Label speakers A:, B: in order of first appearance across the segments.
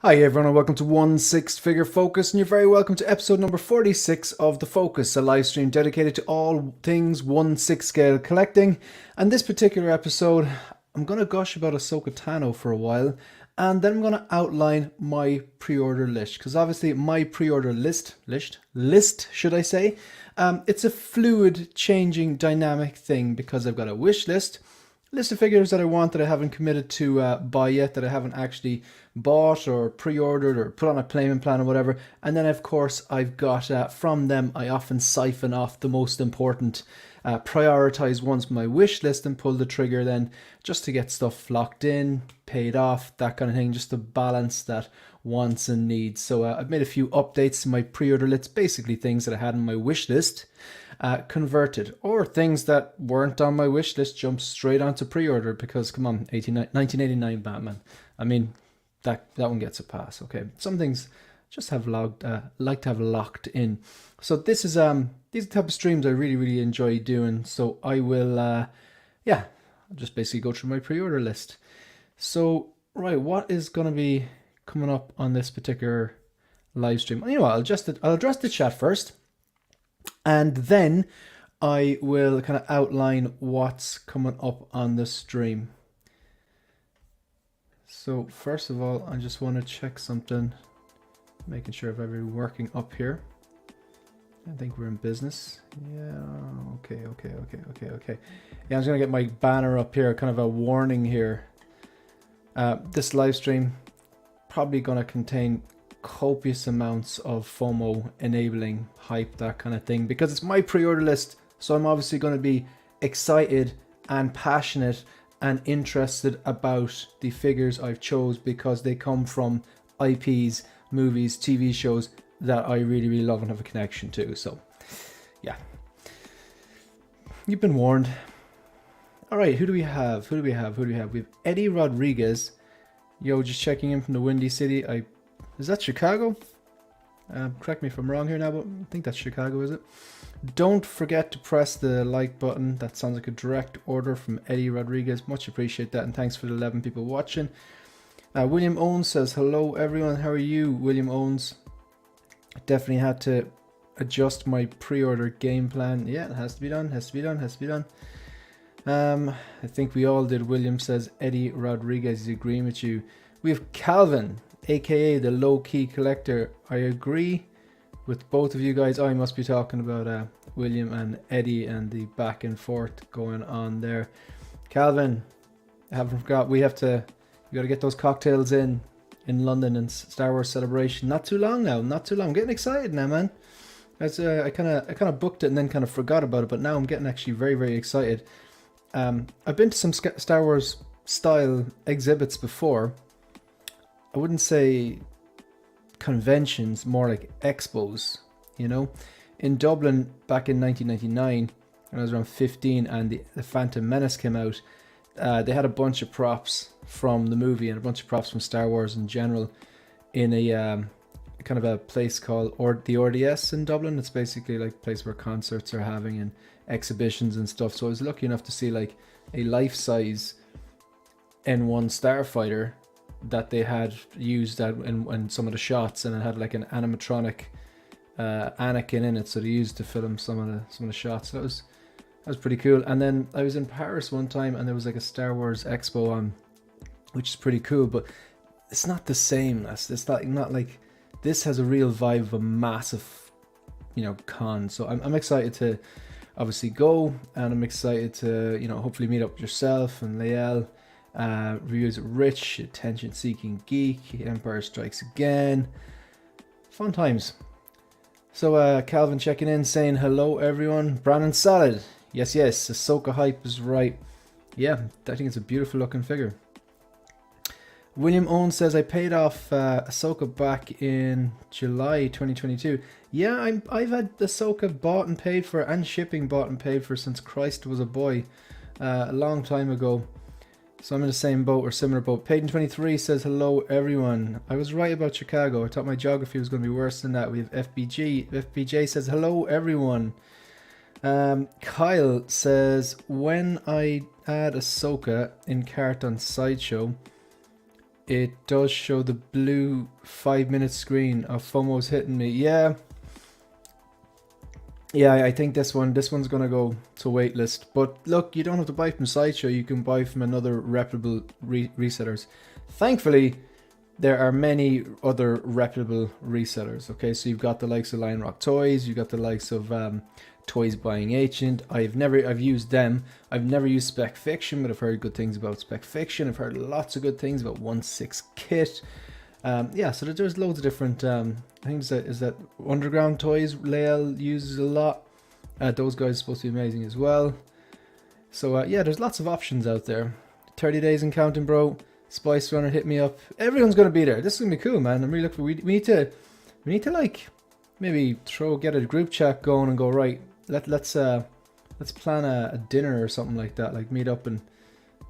A: Hi everyone and welcome to 1/6 Figure Focus, and you're very welcome to episode number 46 of The Focus, a live stream dedicated to all things 1/6 scale collecting. And this particular episode, I'm going to gush about Ahsoka Tano for a while, and then I'm going to outline my pre-order list, because obviously my pre-order list should I say, it's a fluid, changing, dynamic thing, because I've got a wish list of figures that I want that I haven't committed to buy yet, that I haven't actually bought or pre-ordered or put on a payment plan or whatever. And then of course I've got from them I often siphon off the most important, prioritize ones from my wish list and pull the trigger then, just to get stuff locked in, paid off, that kind of thing, just to balance that wants and needs. So I've made a few updates to my pre-order list, basically things that I had on my wish list converted, or things that weren't on my wish list jumped straight onto pre-order, because come on, 1989 Batman, I mean, that one gets a pass. Okay, some things just have like to have locked in. So this is these are the type of streams I really enjoy doing. So I will I'll just basically go through my pre-order list. So right, what is going to be coming up on this particular live stream? You know what, I'll address the chat first, and then I will kind of outline what's coming up on the stream. So first of all, I just want to check something, making sure if everything working up here. I think we're in business. Yeah, okay. Yeah, I'm just gonna get my banner up here, kind of a warning here. This live stream probably gonna contain copious amounts of FOMO, enabling hype, that kind of thing, because it's my pre-order list. So I'm obviously going to be excited and passionate and interested about the figures I've chose, because they come from IPs, movies, TV shows that I really love and have a connection to. So yeah, you've been warned. All right, who do we have? We have Eddie Rodriguez. Yo, just checking in from the Windy City. Is that Chicago? Correct me if I'm wrong here now, but I think that's Chicago, is it? Don't forget to press the like button. That sounds like a direct order from Eddie Rodriguez. Much appreciate that, and thanks for the 11 people watching. William Owens says, hello everyone, how are you? William Owens. Definitely had to adjust my pre-order game plan. Yeah, it has to be done, I think we all did. William says, Eddie Rodriguez is agreeing with you. We have Calvin, aka the low-key collector. I agree with both of you guys. I must be talking about William and Eddie and the back and forth going on there. Calvin, I haven't forgot, you got to get those cocktails in London and Star Wars Celebration. Not too long now, I'm getting excited now, man. I kind of booked it and then kind of forgot about it, but now I'm getting actually very excited. I've been to some Star Wars style exhibits before. I wouldn't say conventions, more like expos, you know. In Dublin back in 1999, when I was around 15 and the Phantom Menace came out, they had a bunch of props from the movie and a bunch of props from Star Wars in general in a kind of a place called the RDS in Dublin. It's basically like a place where concerts are having and exhibitions and stuff. So I was lucky enough to see like a life-size N1 Starfighter that they had used in some of the shots, and it had like an animatronic Anakin in it, so they used to film some of the shots. So that was pretty cool. And then I was in Paris one time, and there was like a Star Wars expo on, which is pretty cool, but it's not the same. It's not like this has a real vibe of a massive, con. So I'm excited to obviously go, and I'm excited to hopefully meet up with yourself and Lael. Reviews at Rich, Attention Seeking Geek, Empire Strikes Again. Fun times. So Calvin checking in saying hello everyone. Brandon Salad, yes, Ahsoka hype is right. Yeah, I think it's a beautiful looking figure. William Owens says, I paid off Ahsoka back in July 2022. Yeah, I've had Ahsoka bought and paid for, and shipping bought and paid for, since Christ was a boy, a long time ago. So I'm in the same boat, or similar boat. Payton23 says, hello everyone. I was right about Chicago. I thought my geography was going to be worse than that. We have FBG. FBJ says, hello everyone. Kyle says, when I add Ahsoka in cart on Sideshow, it does show the blue 5-minute screen of FOMO's hitting me. Yeah, I think this one's gonna go to waitlist. But look, you don't have to buy from Sideshow. You can buy from another reputable resellers. Thankfully, there are many other reputable resellers. Okay, so you've got the likes of Lion Rock Toys. You've got the likes of Toys Buying Agent. I've used them. I've never used Spec Fiction, but I've heard good things about Spec Fiction. I've heard lots of good things about 1/6 Kit. Yeah, so there's loads of different things. Is that Underground Toys Lael uses a lot. Those guys are supposed to be amazing as well. So yeah, there's lots of options out there. 30 days and counting, bro. Spice Runner, hit me up. Everyone's gonna be there. This is gonna be cool, man. I'm really looking. We need to like maybe get a group chat going and go right. Let's plan a dinner or something like that. Like meet up and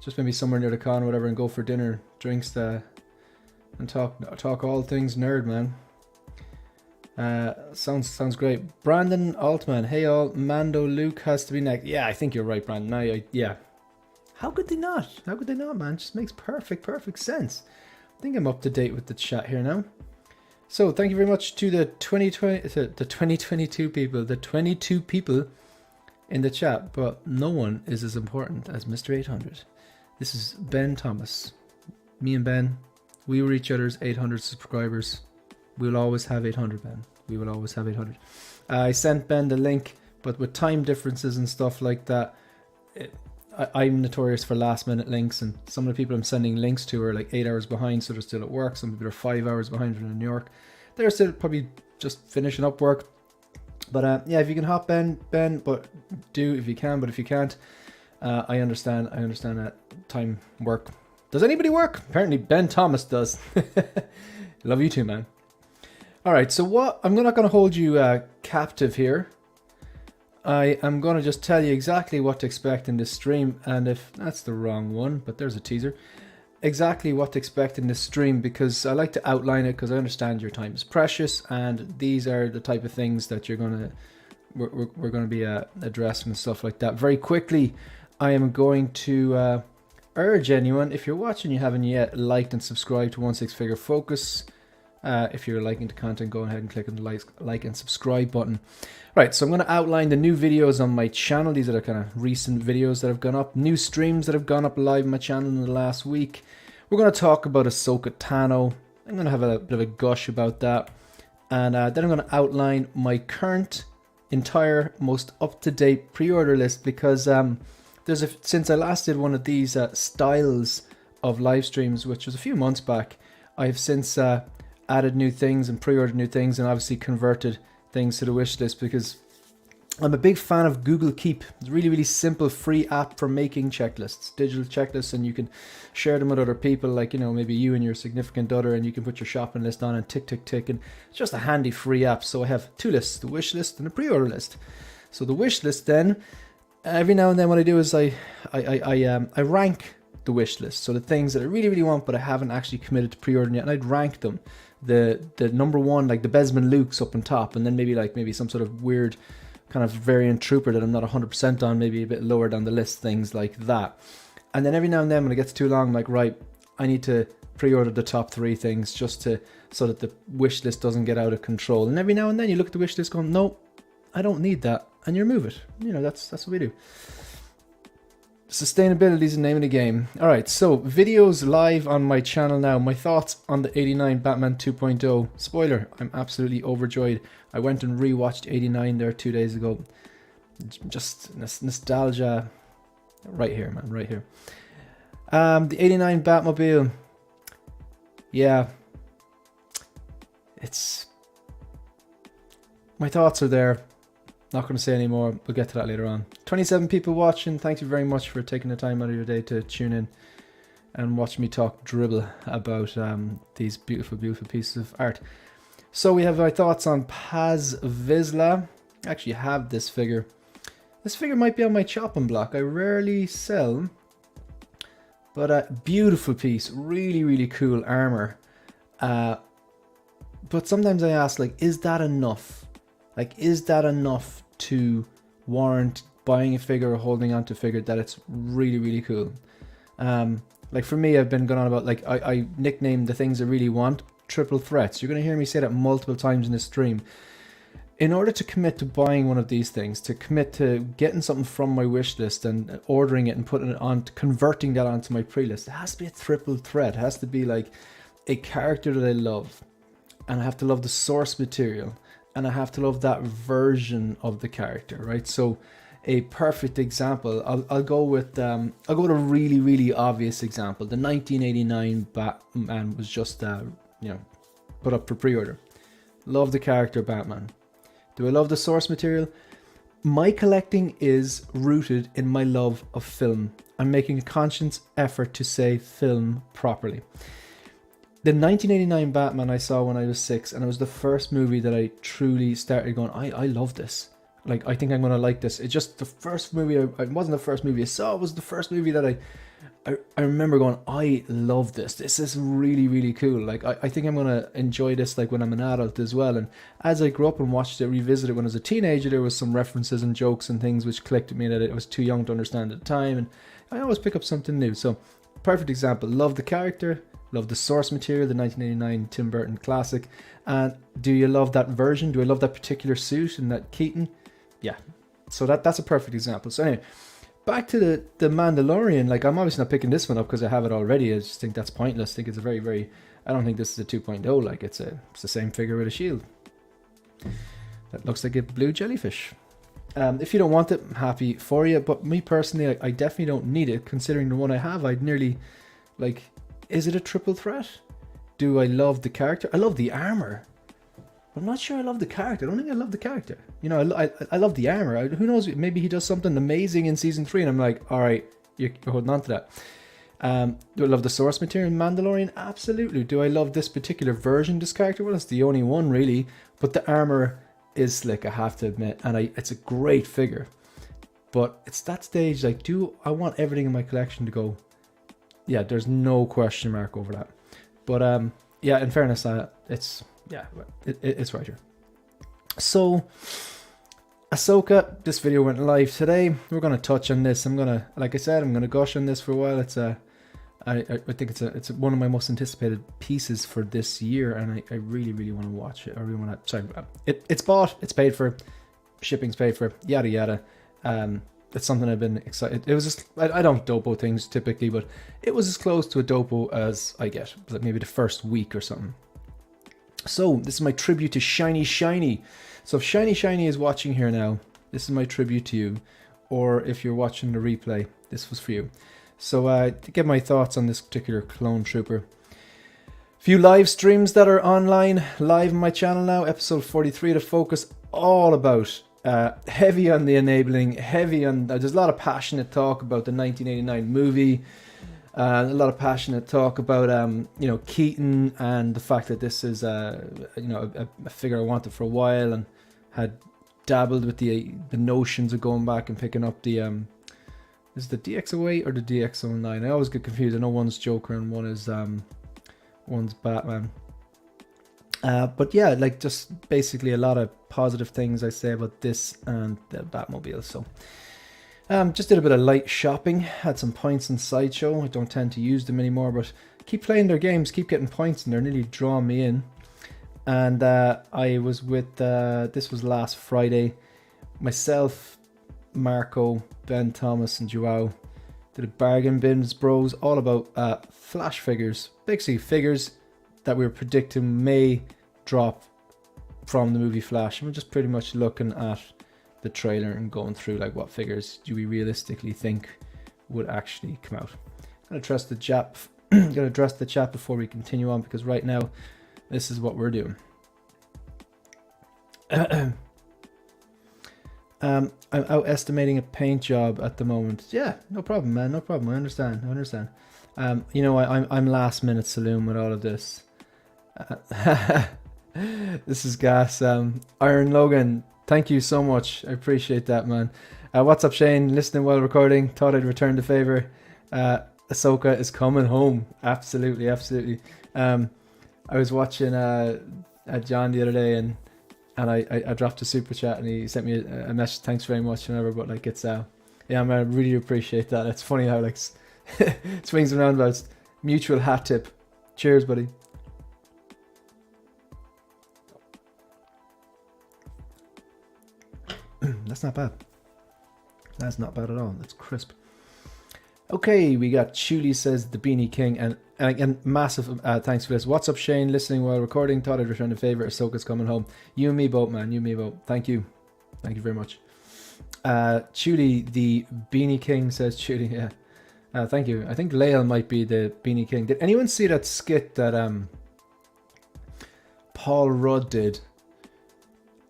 A: just maybe somewhere near the con or whatever, and go for dinner, drinks, and talk all things nerd, man. Sounds great. Brandon Altman, hey all, Mando Luke has to be next. Yeah, I think you're right, Brandon. Yeah. How could they not? How could they not, man? Just makes perfect sense. I think I'm up to date with the chat here now. So thank you very much to the 2022 people, the 22 people in the chat, but no one is as important as Mr. 800. This is Ben Thomas. Me and Ben, we were each other's 800 subscribers. We'll always have 800, Ben. We will always have 800. I sent Ben the link, but with time differences and stuff like that, I'm notorious for last minute links, and some of the people I'm sending links to are like 8 hours behind, so they're still at work. Some people are 5 hours behind from New York. They're still probably just finishing up work. But yeah, if you can hop Ben, but do if you can. But if you can't, I understand that time work. Does anybody work? Apparently Ben Thomas does. Love you too, man. All right, so I'm not going to hold you captive here. I am going to just tell you exactly what to expect in this stream, and if that's the wrong one, but there's a teaser, exactly what to expect in this stream, because I like to outline it, because I understand your time is precious, and these are the type of things that we're going to be addressing and stuff like that. Very quickly, I am going to urge anyone, if you're watching, you haven't yet liked and subscribed to 16 Figure Focus. If you're liking the content, go ahead and click on the like and subscribe button. Right, so I'm going to outline the new videos on my channel. These are the kind of recent videos that have gone up, new streams that have gone up live on my channel in the last week. We're going to talk about Ahsoka Tano. I'm going to have a bit of a gush about that. And then I'm going to outline my current, entire, most up-to-date pre-order list, because since I last did one of these styles of live streams, which was a few months back, I have since added new things and pre-ordered new things, and obviously converted things to the wish list, because I'm a big fan of Google Keep. It's a really simple free app for making checklists, digital checklists, and you can share them with other people, like, you know, maybe you and your significant other, and you can put your shopping list on and tick, and it's just a handy free app. So I have two lists, the wish list and the pre-order list. So the wish list, then, every now and then what I do is I rank the wish list. So the things that I really want, but I haven't actually committed to pre-ordering yet, and I'd rank them. The number one, like the Besman Luke's up on top, and then maybe some sort of weird kind of variant trooper that I'm not 100% on, maybe a bit lower down the list, things like that. And then every now and then when it gets too long, I'm like, right, I need to pre-order the top 3 things just so that the wish list doesn't get out of control. And every now and then you look at the wish list going, no, I don't need that, and you remove it. You know, that's what we do. Sustainability is the name of the game. Alright, so videos live on my channel now. My thoughts on the 89 Batman 2.0. Spoiler, I'm absolutely overjoyed. I went and rewatched 89 there 2 days ago. Just nostalgia right here, man, right here. The 89 Batmobile. Yeah. My thoughts are there. Not going to say any more. We'll get to that later on. 27 people watching. Thank you very much for taking the time out of your day to tune in and watch me talk dribble about these beautiful pieces of art. So we have my thoughts on Paz Vizsla. I actually have this figure. This figure might be on my chopping block. I rarely sell, but a beautiful piece. Really cool armor. But sometimes I ask, like, is that enough? Like, is that enough to warrant buying a figure or holding on to a figure that it's really cool? Like for me, I've been going on about, like, I nicknamed the things I really want triple threats. You're going to hear me say that multiple times in this stream. In order to commit to buying one of these things, to commit to getting something from my wish list and ordering it and putting it on, converting that onto my pre-list, it has to be a triple threat. It has to be like a character that I love, and I have to love the source material, and I have to love that version of the character, right? So a perfect example, I'll go with a really, really obvious example. The 1989 Batman was just put up for pre-order. Love the character Batman. Do I love the source material? My collecting is rooted in my love of film. I'm making a conscious effort to say film properly. The 1989 Batman I saw when I was 6, and it was the first movie that I truly started going, I love this. Like, I think I'm going to like this. It's just the first movie, it wasn't the first movie I saw, it was the first movie that I remember going, I love this. This is really, really cool. Like, I think I'm going to enjoy this, like, when I'm an adult as well. And as I grew up and watched it, revisited it when I was a teenager, there was some references and jokes and things which clicked at me that I was too young to understand at the time. And I always pick up something new. So, perfect example. Love the character. Love the source material, the 1989 Tim Burton classic. And do you love that version? Do I love that particular suit and that Keaton? Yeah. So that's a perfect example. So anyway, back to the Mandalorian. Like, I'm obviously not picking this one up because I have it already. I just think that's pointless. I think it's a very, very... I don't think this is a 2.0. Like, it's the same figure with a shield. That looks like a blue jellyfish. If you don't want it, I'm happy for you. But me personally, I definitely don't need it. Considering the one I have, I'd nearly... Like, is it a triple threat? Do I love the character? I love the armor. I'm not sure I love the character. I don't think I love the character. You know, I love the armor. Who knows? Maybe he does something amazing in season 3, and I'm like, all right, you're holding on to that. Do I love the source material in Mandalorian? Absolutely. Do I love this particular version of this character? Well, it's the only one really. But the armor is slick, I have to admit, and it's a great figure. But it's that stage, like, do I want everything in my collection to go? Yeah, there's no question mark over that. But yeah, in fairness, it's right here. So, Ahsoka, this video went live today. We're going to touch on this. Like I said, I'm going to gush on this for a while. I think it's one of my most anticipated pieces for this year, and I really, really want to watch it. I really want to. Sorry, it's bought, it's paid for, shipping's paid for, yada yada. It's something I've been excited. It was just, I don't dopo things typically, but it was as close to a dopo as I get, like maybe the first week or something. So this is my tribute to Shiny Shiny. So if Shiny Shiny is watching here now, this is my tribute to you. Or if you're watching the replay, this was for you. So to get my thoughts on this particular clone trooper. Few live streams that are online, live on my channel now, episode 43 to focus all about heavy on the enabling, heavy on, there's a lot of passionate talk about the 1989 movie, a lot of passionate talk about Keaton and the fact that this is a figure I wanted for a while and had dabbled with the notions of going back and picking up the is the DX08 or the DX09? I always get confused. I know one's Joker and one's Batman. But yeah, like, just basically a lot of positive things I say about this and the Batmobile. So just did a bit of light shopping, had some points in Sideshow. I don't tend to use them anymore, but keep playing their games, keep getting points, and they're nearly drawing me in. And I was with, this was last Friday, myself, Marco, Ben Thomas and Joao did a bargain bins bros all about Flash figures, basically figures that we were predicting may drop from the movie Flash. And we're just pretty much looking at the trailer and going through, like, what figures do we realistically think would actually come out. I'm gonna address the chat before we continue on, because right now this is what we're doing. I'm out estimating a paint job at the moment. Yeah, no problem, man, no problem. I understand. You know, I'm last minute saloon with all of this. This is gas. Iron Logan, thank you so much. I appreciate that, man. What's up, Shane? Listening while recording. Thought I'd return the favor. Ahsoka is coming home. Absolutely. I was watching John the other day, and I dropped a super chat, and he sent me a message. Thanks very much, and whatever. But like, it's yeah, man, I really appreciate that. It's funny how, like, Swings and roundabouts. Mutual hat tip. Cheers, buddy. That's not bad. That's not bad at all. That's crisp. Okay, we got Chuli says the Beanie King, and again, massive thanks for this. What's up, Shane? Listening while recording. Thought I'd return a favor. Ahsoka's coming home. You and me both, man. You and me both. Thank you. Thank you very much. Chuli, the Beanie King, says Chuli. Yeah. Thank you. I think Lael might be the Beanie King. Did anyone see that skit that Paul Rudd did?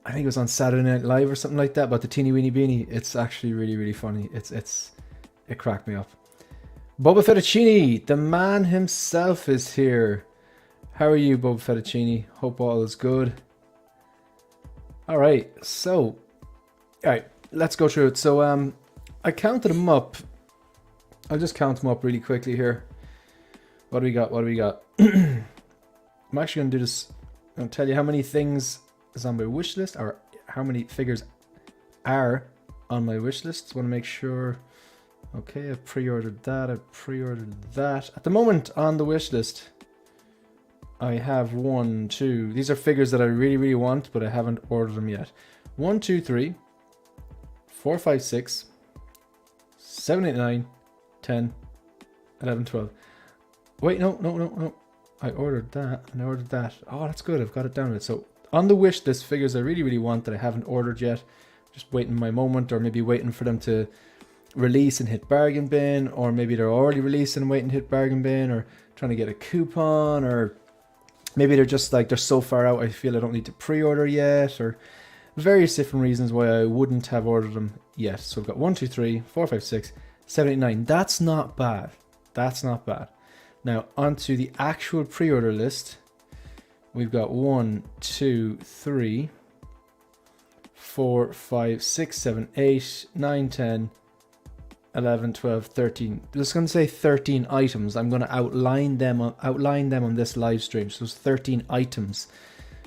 A: I think it was on Saturday Night Live or something like that, about the teeny weeny beanie. It's actually really, really funny. It cracked me up. Boba Fettuccini, the man himself, is here. How are you, Boba Fettuccini? Hope all is good. Alright, so let's go through it. So I counted them up. I'll just count them up really quickly here. What do we got? I'm actually going to do this. I'm going to tell you how many things is on my wish list, or how many figures are on my wish list. Just want to make sure. Okay, I've pre-ordered that. At the moment on the wish list, I have 1, 2. These are figures that I really, really want, but I haven't ordered them yet. 1, 2, 3, 4, 5, 6, 7, 8, 9, 10, 11, 12. Wait, no. I ordered that and I ordered that. Oh, that's good. I've got it down. So on the wish list, figures I really, really want that I haven't ordered yet. Just waiting my moment, or maybe waiting for them to release and hit bargain bin, or maybe they're already released and waiting to hit bargain bin, or trying to get a coupon, or maybe they're just like, they're so far out I feel I don't need to pre-order yet, or various different reasons why I wouldn't have ordered them yet. So I've got 1, 2, 3, 4, 5, 6, 7, 8, 9. That's not bad. Now onto the actual pre-order list. We've got 1, 2, 3, 4, 5, 6, 7, 8, 9, 10, 11, 12, 13. I'm just going to say 13 items. I'm going to outline them on this live stream. So there's 13 items.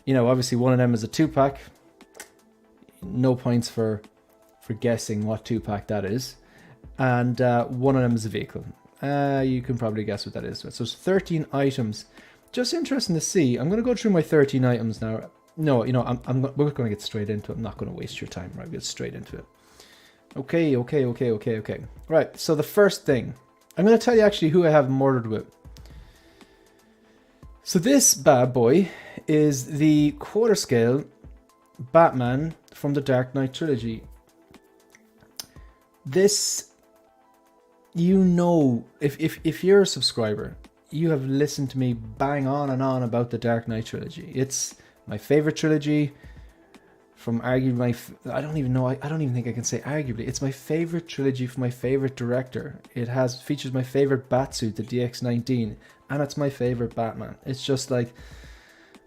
A: You know, obviously one of them is a 2-pack. No points for guessing what 2-pack that is. And one of them is a vehicle. You can probably guess what that is. So it's 13 items. Just interesting to see. I'm going to go through my 13 items now. No, you know, we're going to get straight into it. I'm not going to waste your time. Right, we'll get straight into it. Okay. Right, so the first thing. I'm going to tell you actually who I have ordered with. So this bad boy is the quarter scale Batman from the Dark Knight trilogy. This, you know, if you're a subscriber, you have listened to me bang on and on about the Dark Knight trilogy. It's my favorite trilogy. From arguably I don't even think I can say arguably. It's my favorite trilogy from my favorite director. It features my favorite Batsuit, the DX-19, and it's my favorite Batman. It's just like,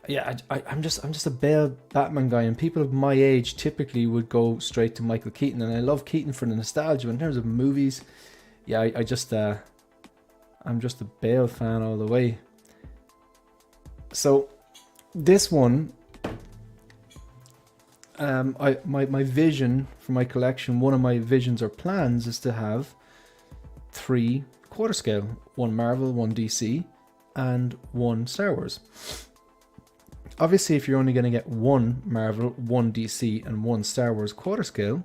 A: yeah, I'm just a Bale Batman guy, and people of my age typically would go straight to Michael Keaton, and I love Keaton for the nostalgia. In terms of movies, yeah, I'm just a Bale fan all the way. So this one. My vision for my collection, one of my visions or plans is to have 3 quarter scale, 1 Marvel, 1 DC, and 1 Star Wars. Obviously, if you're only going to get 1 Marvel, 1 DC, and 1 Star Wars quarter scale,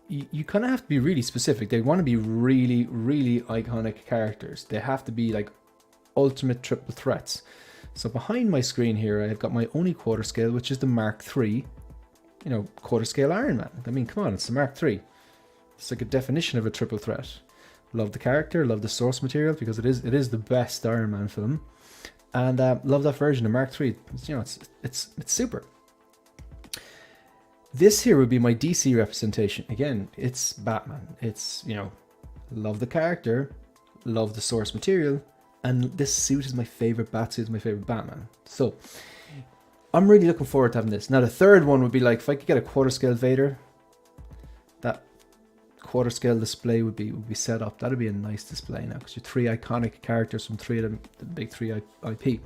A: you kind of have to be really specific. They want to be really, really iconic characters. They have to be like ultimate triple threats. So behind my screen here, I've got my only quarter scale, which is the Mark III. You know, quarter scale Iron Man. I mean, come on, it's the Mark III. It's like a definition of a triple threat. Love the character, love the source material, because it is the best Iron Man film, and love that version of Mark III. It's super. This here would be my DC representation. Again, it's Batman. It's, you know, love the character, love the source material, and this suit is my favorite Batsuit, is my favorite Batman. So I'm really looking forward to having this. Now the third one would be like, if I could get a quarter scale Vader, that quarter scale display would be set up. That'd be a nice display now, because you're 3 iconic characters from 3 of the big 3 IP.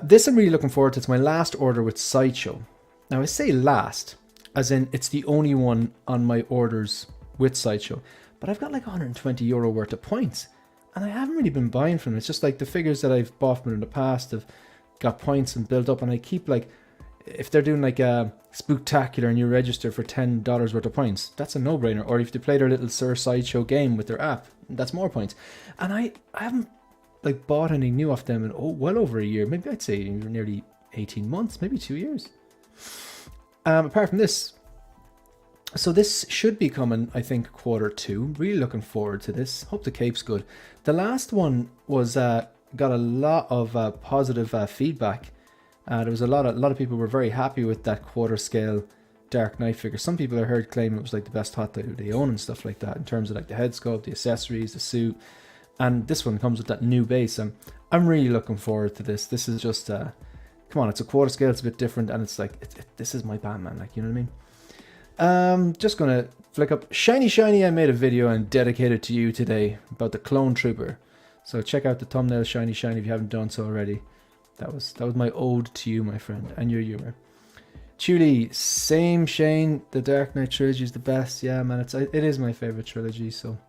A: This I'm really looking forward to. It's my last order with Sideshow. Now I say last, as in it's the only one on my orders with Sideshow. but I've got like €120 worth of points, and I haven't really been buying from them. It's just like the figures that I've bought from in the past have got points and built up, and I keep like, if they're doing like a spooktacular and you register for $10 worth of points, that's a no-brainer. Or if they play their little Sir Sideshow game with their app, that's more points. And I haven't like bought any new off them in well over a year. Maybe I'd say nearly 18 months, maybe 2 years. Apart from this, so this should be coming, I think, Q2. Really looking forward to this. Hope the cape's good. The last one was got a lot of positive feedback. There was a lot of people were very happy with that quarter scale Dark Knight figure. Some people I heard claim it was like the best hot they own and stuff like that, in terms of like the head sculpt, the accessories, the suit. And this one comes with that new base. I'm really looking forward to this. This is just come on, it's a quarter scale, it's a bit different, and it's like this is my Batman, like, you know what I mean? Just gonna flick up Shiny. I made a video and dedicated to you today about the Clone Trooper, so check out the thumbnail. Shiny if you haven't done so already. That was my ode to you, my friend, and your humor. Chuli, same Shane, the Dark Knight trilogy is the best. Yeah, man, it is my favorite trilogy. So, and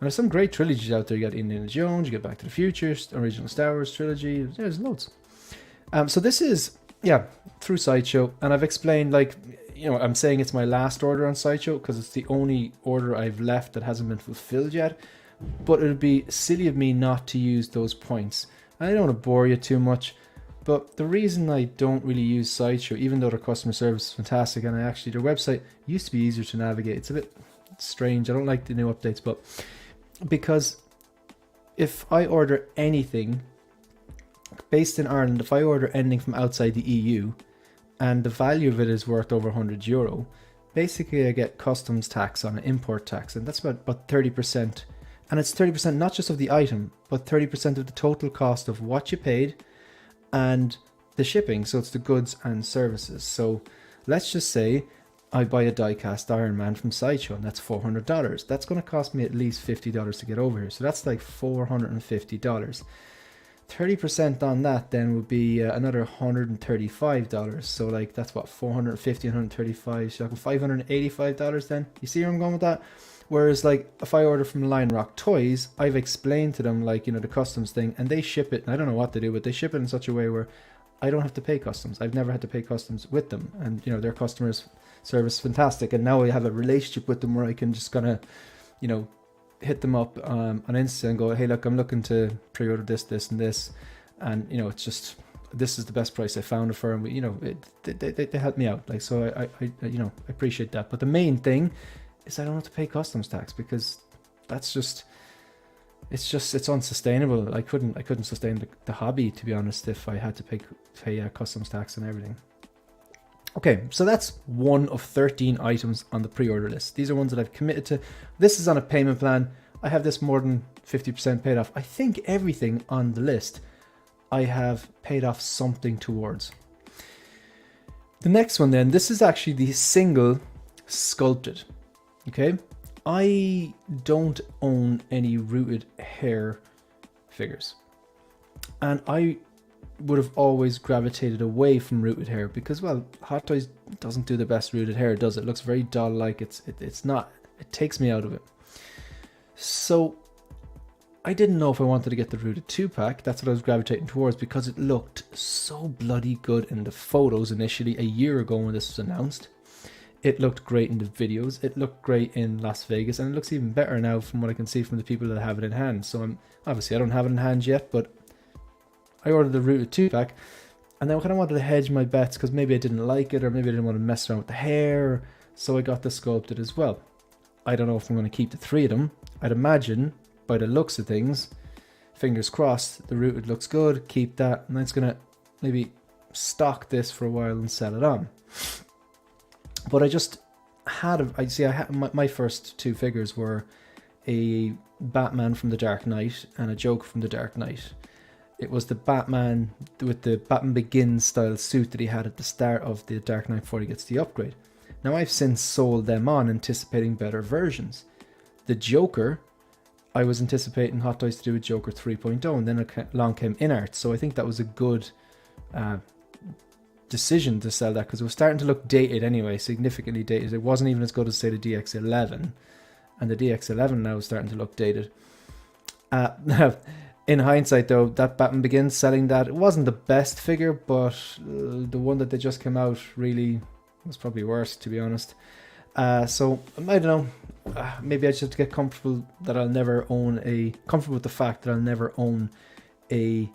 A: there's some great trilogies out there. You got Indiana Jones, you got Back to the Future, original Star Wars trilogy. There's loads. So this is, yeah, through Sideshow, and I've explained, like, you know, I'm saying it's my last order on Sideshow because it's the only order I've left that hasn't been fulfilled yet. But it would be silly of me not to use those points. I don't want to bore you too much, but the reason I don't really use Sideshow, even though their customer service is fantastic, and their website used to be easier to navigate. It's a bit strange. I don't like the new updates, but because if I order anything based in Ireland, if I order anything from outside the EU, and the value of it is worth over €100, basically I get customs tax on it, import tax, and that's about 30%. And it's 30% not just of the item, but 30% of the total cost of what you paid and the shipping. So it's the goods and services. So let's just say I buy a die-cast Iron Man from Sideshow, and that's $400. That's going to cost me at least $50 to get over here. So that's like $450. 30% on that then would be another $135. So like that's what, 450, 135, so $585 then. You see where I'm going with that? Whereas like if I order from Lion Rock Toys, I've explained to them, like, you know, the customs thing, and they ship it, and I don't know what they do, but they ship it in such a way where I don't have to pay customs. I've never had to pay customs with them, and you know, their customer service is fantastic, and now I have a relationship with them where I can just kind of, you know, hit them up on Insta and go, hey, look, I'm looking to pre-order this and this, and you know, it's just, this is the best price I found it for, and you know, they help me out, like, so I you know, I appreciate that. But the main thing is I don't have to pay customs tax, because that's just, it's unsustainable. I couldn't sustain the hobby, to be honest, if I had to pay customs tax and everything. Okay, so that's one of 13 items on the pre-order list. These are ones that I've committed to. This is on a payment plan. I have this more than 50% paid off. I think everything on the list I have paid off something towards. The next one then, this is actually the single sculpted. Okay, I don't own any rooted hair figures, and I would have always gravitated away from rooted hair because, well, Hot Toys doesn't do the best rooted hair, does it? It looks very dull, like it's not, it takes me out of it. So I didn't know if I wanted to get the rooted 2-pack. That's what I was gravitating towards because it looked so bloody good in the photos initially a year ago when this was announced. It looked great in the videos, it looked great in Las Vegas, and it looks even better now from what I can see from the people that have it in hand. So obviously I don't have it in hand yet, but I ordered the rooted 2-pack, and then I kind of wanted to hedge my bets because maybe I didn't like it, or maybe I didn't want to mess around with the hair, so I got the sculpted as well. I don't know if I'm going to keep the 3 of them. I'd imagine, by the looks of things, fingers crossed, the rooted looks good, keep that, and then it's going to maybe stock this for a while and sell it on. But I just had, my first 2 figures were a Batman from the Dark Knight and a Joker from the Dark Knight. It was the Batman with the Batman Begins style suit that he had at the start of the Dark Knight before he gets the upgrade. Now I've since sold them on, anticipating better versions. The Joker, I was anticipating Hot Toys to do a Joker 3.0, and then along came InArt, so I think that was a good decision to sell that because it was starting to look dated anyway, significantly dated. It wasn't even as good as, say, the DX11. and the DX11 now is starting to look dated. In hindsight, though, that Batman Begins selling that, it wasn't the best figure, but the one that they just came out really was probably worse, to be honest. So I don't know. Maybe I just have to get comfortable that I'll never own comfortable with the fact that I'll never own a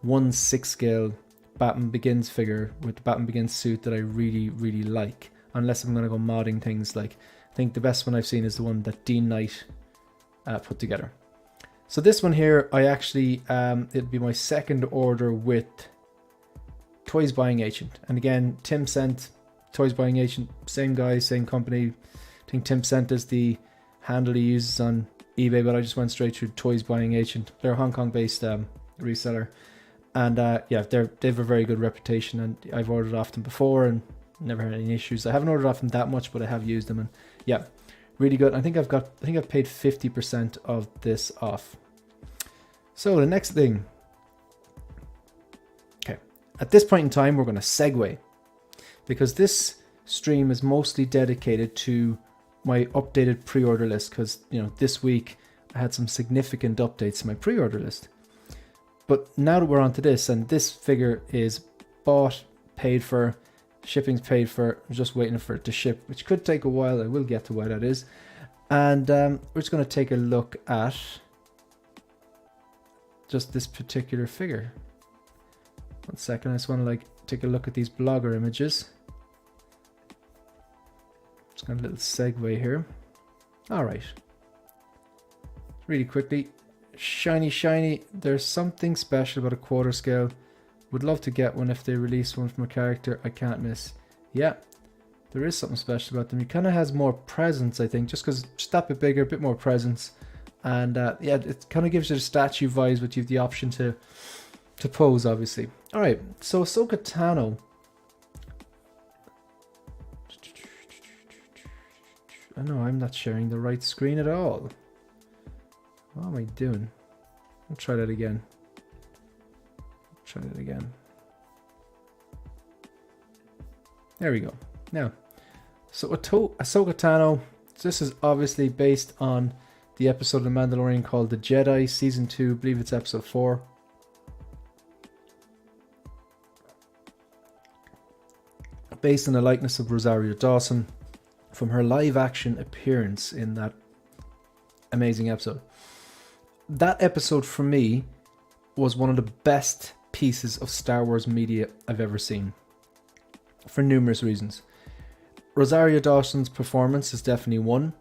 A: 1/6 scale Batman Begins figure with the Batman Begins suit that I really, really like, unless I'm going to go modding things. Like, I think the best one I've seen is the one that Dean Knight put together. So this one here, I actually, it'd be my second order with Toys Buying Agent. And again, Tim sent Toys Buying Agent, same guy, same company. I think Tim sent us the handle he uses on eBay, but I just went straight through Toys Buying Agent. They're a Hong Kong based reseller. And yeah, they have a very good reputation, and I've ordered off them before and never had any issues. I haven't ordered off them that much, but I have used them, and yeah, really good. I think I've paid 50% of this off. So the next thing, okay, at this point in time, we're going to segue, because this stream is mostly dedicated to my updated pre-order list, because, you know, this week I had some significant updates to my pre-order list. But now that we're on to this, and this figure is bought, paid for, shipping's paid for, I'm just waiting for it to ship, which could take a while. I will get to why that is. And we're just going to take a look at just this particular figure. 1 second, I just want to take a look at these blogger images. Just got a little segue here. All right. Really quickly. Shiny. There's something special about a quarter scale. Would love to get one if they release one from a character I can't miss. Yeah, there is something special about them. He kind of has more presence, I think, just that bit bigger, a bit more presence. And yeah, it kind of gives you the statue vibes, but you have the option to pose, obviously. All right, so Ahsoka Tano. I know I'm not sharing the right screen at all. What am I doing? I'll try that again. There we go. Now, so Ahsoka Tano, this is obviously based on the episode of The Mandalorian called The Jedi, Season 2, I believe it's Episode 4. Based on the likeness of Rosario Dawson from her live action appearance in that amazing episode. That episode for me was one of the best pieces of Star Wars media I've ever seen, for numerous reasons. Rosario Dawson's performance is definitely one.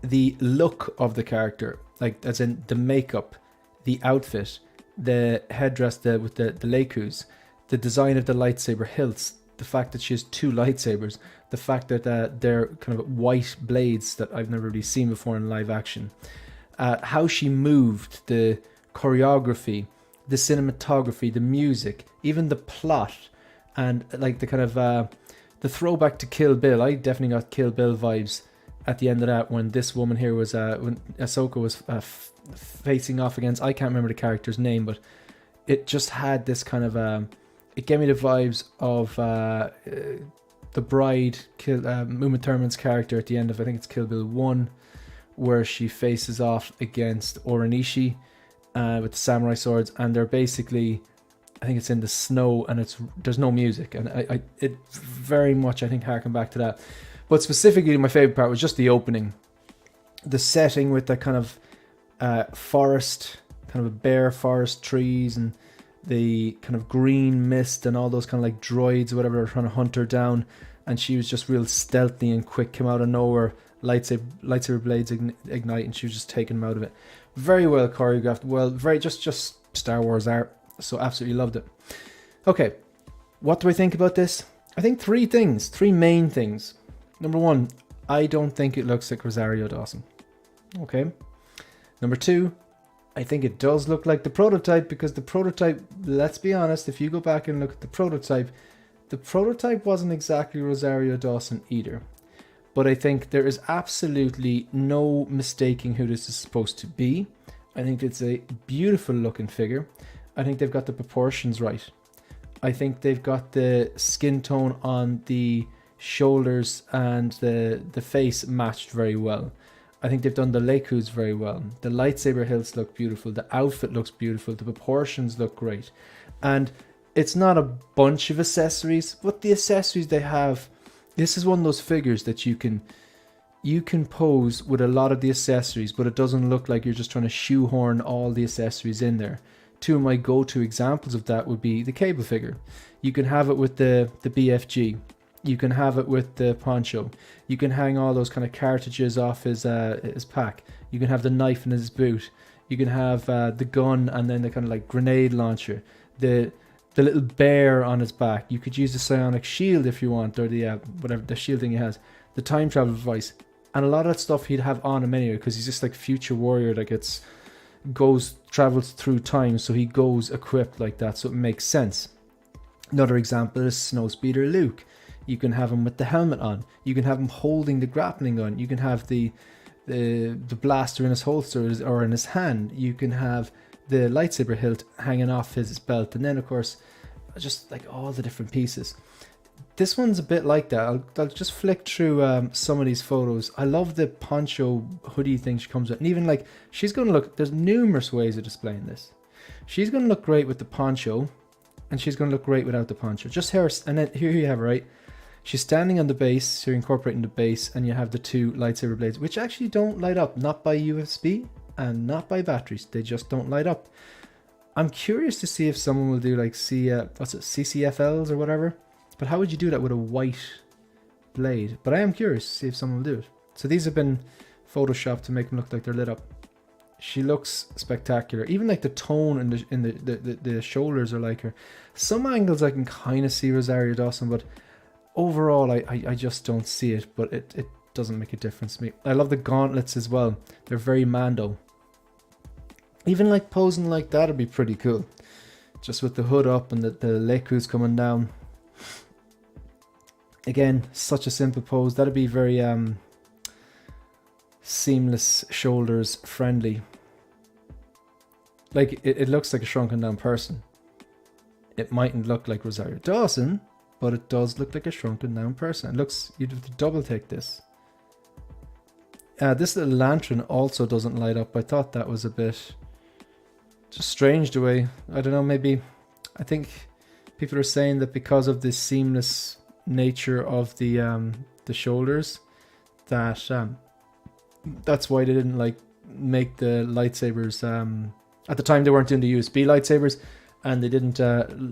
A: The look of the character, like as in the makeup, the outfit, the headdress with the lekkus, the design of the lightsaber hilts, the fact that she has 2 lightsabers, the fact that they're kind of white blades that I've never really seen before in live action. How she moved, the choreography, the cinematography, the music, even the plot, and like the kind of the throwback to Kill Bill. I definitely got Kill Bill vibes at the end of that when this woman here was, when Ahsoka was facing off against, I can't remember the character's name, but it just had this kind of, it gave me the vibes of the bride, Uma Thurman's character at the end of, I think it's Kill Bill 1, where she faces off against Oranishi with the samurai swords, and they're basically, I think it's in the snow, and there's no music, and it very much, I think, harken back to that. But specifically, my favorite part was just the opening, the setting with that kind of forest, kind of a bare forest, trees, and the kind of green mist, and all those kind of like droids or whatever are trying to hunt her down, and she was just real stealthy and quick, came out of nowhere, lightsaber blades ignite, and she was just taking them out of it. Very well choreographed, well, very just Star Wars art. So absolutely loved it. Okay, what do I think about this? I think 3 main things. Number 1, I don't think it looks like Rosario Dawson. Okay. Number 2, I think it does look like the prototype, because the prototype, let's be honest, if you go back and look at the prototype wasn't exactly Rosario Dawson either. But I think there is absolutely no mistaking who this is supposed to be. I think it's a beautiful looking figure. I think they've got the proportions right. I think they've got the skin tone on the shoulders and the face matched very well. I think they've done the Leikus very well. The lightsaber hilts look beautiful. The outfit looks beautiful. The proportions look great. And it's not a bunch of accessories, but the accessories they have, this is one of those figures that you can pose with a lot of the accessories, but it doesn't look like you're just trying to shoehorn all the accessories in there. Two of my go-to examples of that would be the Cable figure. You can have it with the BFG. You can have it with the poncho. You can hang all those kind of cartridges off his pack. You can have the knife in his boot. You can have the gun and then the kind of like grenade launcher. The little bear on his back. You could use the psionic shield if you want, or the whatever the shield thing he has. The time travel device. And a lot of that stuff he'd have on him anyway, because he's just like future warrior that travels through time, so he goes equipped like that, so it makes sense. Another example is Snowspeeder Luke. You can have him with the helmet on. You can have him holding the grappling gun. You can have the blaster in his holster or in his hand. You can have the lightsaber hilt hanging off his belt, and then of course just like all the different pieces. This one's a bit like that. I'll just flick through some of these photos. I love the poncho hoodie thing she comes with, and even like she's going to look, there's numerous ways of displaying this. She's going to look great with the poncho, and she's going to look great without the poncho. Just her, and then here you have her, right? She's standing on the base, so you're incorporating the base, and you have the two lightsaber blades, which actually don't light up, not by USB and not by batteries. They just don't light up. I'm curious to see if someone will do like CCFLs or whatever. But how would you do that with a white blade? But I am curious to see if someone will do it. So these have been photoshopped to make them look like they're lit up. She looks spectacular. Even like the tone in the shoulders are like her. Some angles I can kind of see Rosario Dawson, but overall I just don't see it. But it doesn't make a difference to me. I love the gauntlets as well. They're very Mando. Even like posing like that would be pretty cool. Just with the hood up and the Leikus coming down. Again, such a simple pose. That'd be very seamless shoulders friendly. Like it looks like a shrunken down person. It mightn't look like Rosario Dawson, but it does look like a shrunken down person. It looks, you'd have to double take this. This little lantern also doesn't light up. I thought that was a bit just strange the way, I don't know, maybe I think people are saying that because of the seamless nature of the shoulders, that that's why they didn't like make the lightsabers at the time. They weren't doing the USB lightsabers, and they didn't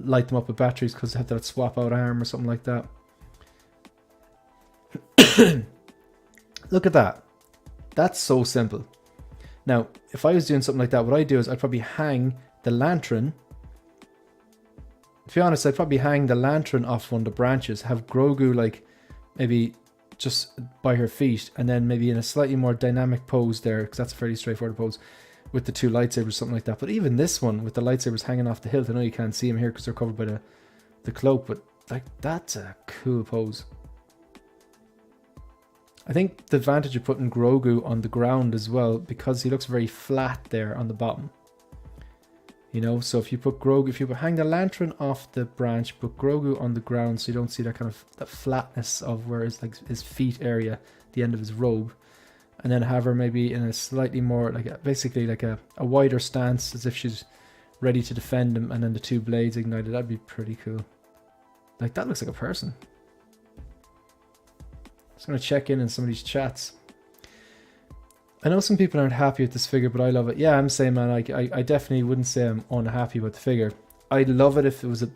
A: light them up with batteries because they had that swap out arm or something like that. Look at that. That's so simple. Now if I was doing something like that, what I'd do is I'd probably hang the lantern. To be honest, I'd probably hang the lantern off one of the branches, have Grogu like maybe just by her feet, and then maybe in a slightly more dynamic pose there, because that's a fairly straightforward pose, with the two lightsabers, something like that. But even this one with the lightsabers hanging off the hilt, I know you can't see them here because they're covered by the cloak, but like that's a cool pose. I think the advantage of putting Grogu on the ground as well, because he looks very flat there on the bottom. You know, so if you put Grogu, if you hang the lantern off the branch, put Grogu on the ground, so you don't see that kind of that flatness of where it's like his feet area, the end of his robe, and then have her maybe in a slightly more like basically like a wider stance, as if she's ready to defend him, and then the two blades ignited. That'd be pretty cool. Like that looks like a person. Just gonna check in some of these chats. I know some people aren't happy with this figure, but I love it. Yeah, I'm saying, man, I definitely wouldn't say I'm unhappy with the figure. I'd love it if it was it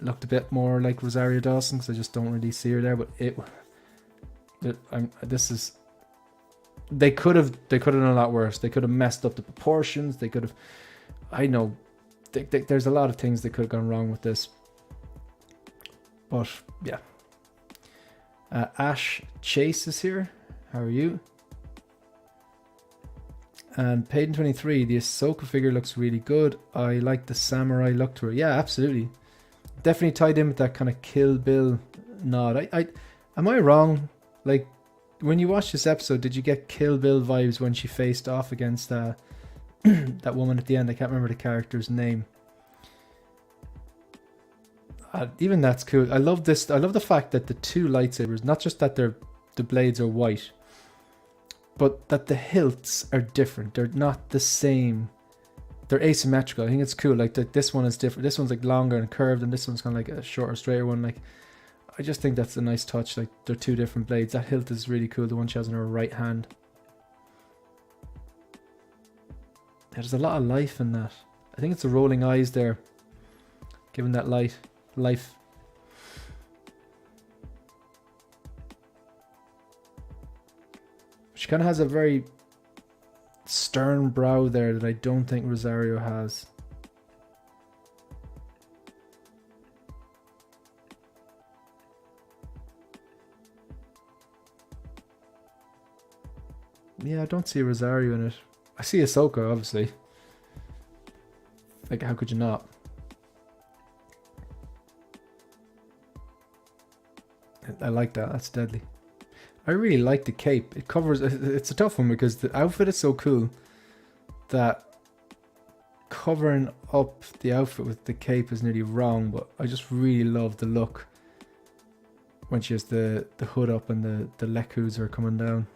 A: looked a bit more like Rosario Dawson, because I just don't really see her there. But they could have done a lot worse. They could have messed up the proportions. They could have, I know, there's a lot of things that could have gone wrong with this. But yeah, Ash Chase is here. How are you? And Payton23, the Ahsoka figure looks really good. I like the samurai look to her. Yeah, absolutely. Definitely tied in with that kind of Kill Bill nod. Am I wrong? Like, when you watch this episode, did you get Kill Bill vibes when she faced off against that woman at the end? I can't remember the character's name. Even that's cool. I love this. I love the fact that the two lightsabers, not just that the blades are white, but that the hilts are different. They're not the same. They're asymmetrical. I think it's cool. Like this one is different. This one's like longer and curved, and this one's kind of like a shorter, straighter one. Like, I just think that's a nice touch. Like, they're two different blades. That hilt is really cool. The one she has in her right hand. There's a lot of life in that. I think it's the rolling eyes there, giving that life. She kind of has a very stern brow there that I don't think Rosario has. Yeah, I don't see Rosario in it. I see Ahsoka, obviously. Like, how could you not? I like that. That's deadly. I really like the cape. It covers... It's a tough one because the outfit is so cool that covering up the outfit with the cape is nearly wrong, but I just really love the look when she has the hood up and the lecus are coming down.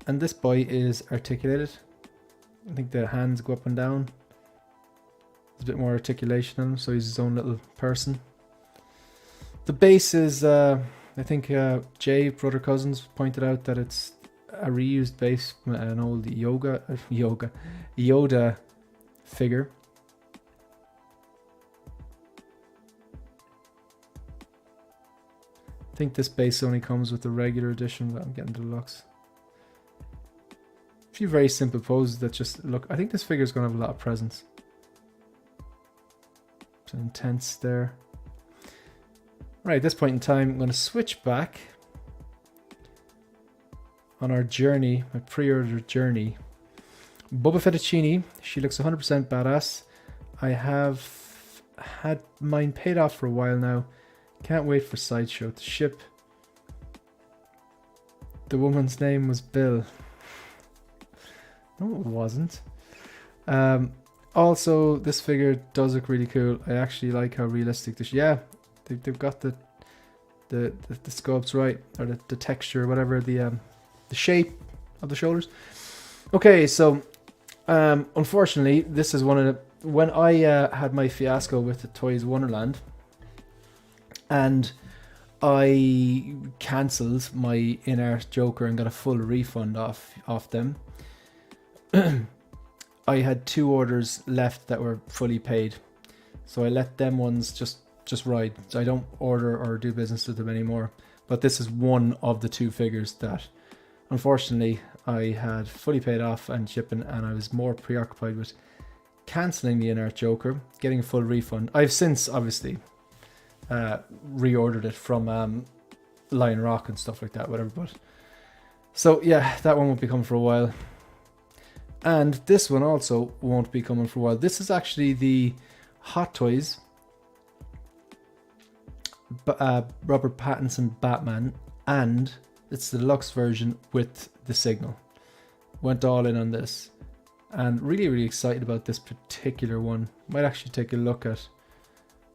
A: And this boy is articulated. I think the hands go up and down. There's a bit more articulation on him, so he's his own little person. The base is, I think Jay, Brother Cousins, pointed out that it's a reused base, an old Yoda figure. I think this base only comes with the regular edition, but I'm getting deluxe. A few very simple poses that just look... I think this figure is going to have a lot of presence. It's intense there. Right, at this point in time, I'm going to switch back on our journey, my pre-order journey. Boba Fettuccine, she looks 100% badass. I have had mine paid off for a while now. Can't wait for Sideshow to ship. The woman's name was Bill. No, it wasn't. Also, this figure does look really cool. I actually like how realistic this... Yeah, they've got the sculpts right, or the texture, whatever, the shape of the shoulders. Okay, so unfortunately, this is one of the... When I had my fiasco with the Toys Wonderland, and I cancelled my in-art Joker and got a full refund off them. I had 2 orders left that were fully paid, so I let them ones just ride. So I don't order or do business with them anymore. But this is one of the 2 figures that, unfortunately, I had fully paid off and shipping, and I was more preoccupied with cancelling the in-art Joker, getting a full refund. I've since obviously reordered it from Lion Rock and stuff like that, whatever. But so yeah, that one won't be coming for a while. And this one also won't be coming for a while. This is actually the Hot Toys Robert Pattinson Batman, and it's the deluxe version with the signal. Went all in on this, and really excited about this particular one. Might actually take a look at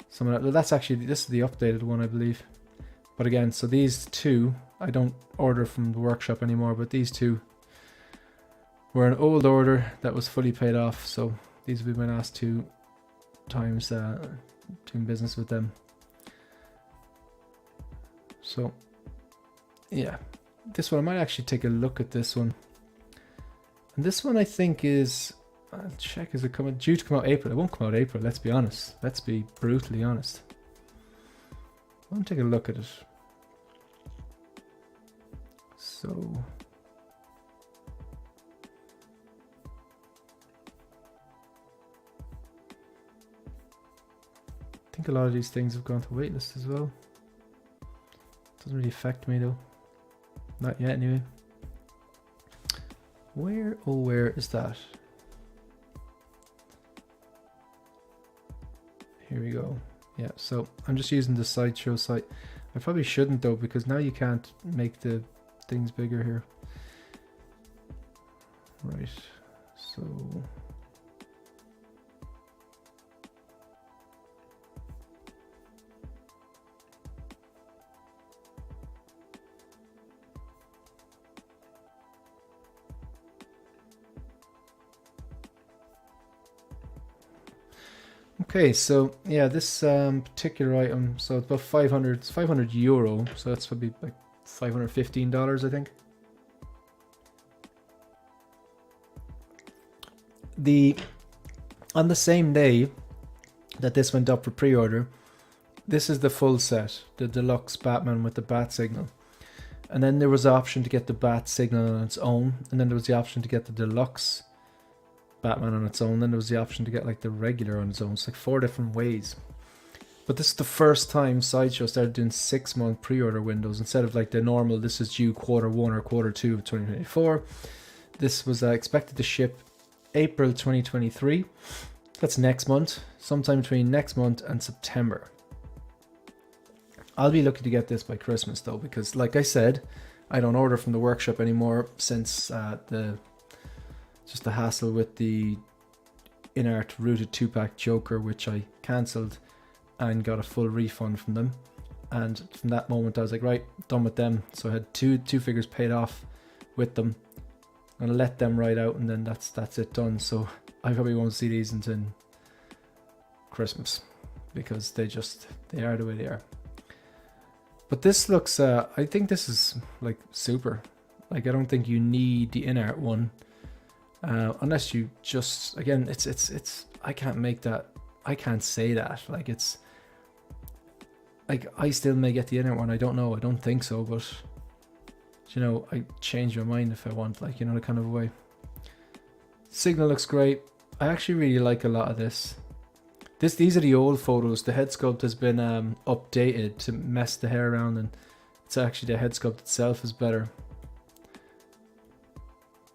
A: some of that. That's actually, this is the updated one, I believe. But again, so these 2 I don't order from the workshop anymore, but these 2 were an old order that was fully paid off, so these will be my last 2 times doing business with them. So yeah, this one I might actually take a look at this one. And this one I think is, I'll check, is it due to come out April? It won't come out April, let's be honest. Let's be brutally honest. I'll take a look at it. So I think a lot of these things have gone to waitlist as well. Doesn't really affect me though. Not yet anyway. Where is that? Here we go. Yeah, so I'm just using the Sideshow site. I probably shouldn't though, because now you can't make the things bigger here. Right, so Okay, so yeah, this particular item, so it's about 500, it's 500 euro, so that's probably like $515, I think. On the same day that this went up for pre-order, this is the full set, the deluxe Batman with the bat signal. And then there was the option to get the bat signal on its own, and then there was the option to get the deluxe Batman on its own, then there was the option to get like the regular on its own. It's like 4 different ways. But this is the first time Sideshow started doing 6-month pre-order windows instead of like the normal, this is due Q1 or Q2 of 2024. This was expected to ship April 2023. That's next month, sometime between next month and September. I'll be looking to get this by Christmas though, because like I said, I don't order from the workshop anymore since the hassle with the in-art rooted 2-pack Joker, which I cancelled and got a full refund from them. And from that moment I was like, right, done with them. So I had two figures paid off with them. I'm gonna let them ride out, and then that's it done. So I probably won't see these until Christmas, because they are the way they are. But this looks, I think this is like super. Like, I don't think you need the in-art one. Unless you just, again, it's I can't make that, I can't say that, like, it's like, I still may get the inner one, I don't know, I don't think so, but you know, I change my mind if I want, like, you know, the kind of way. Signal looks great. I actually really like a lot of this. These are the old photos. The head sculpt has been updated to mess the hair around, and it's actually the head sculpt itself is better.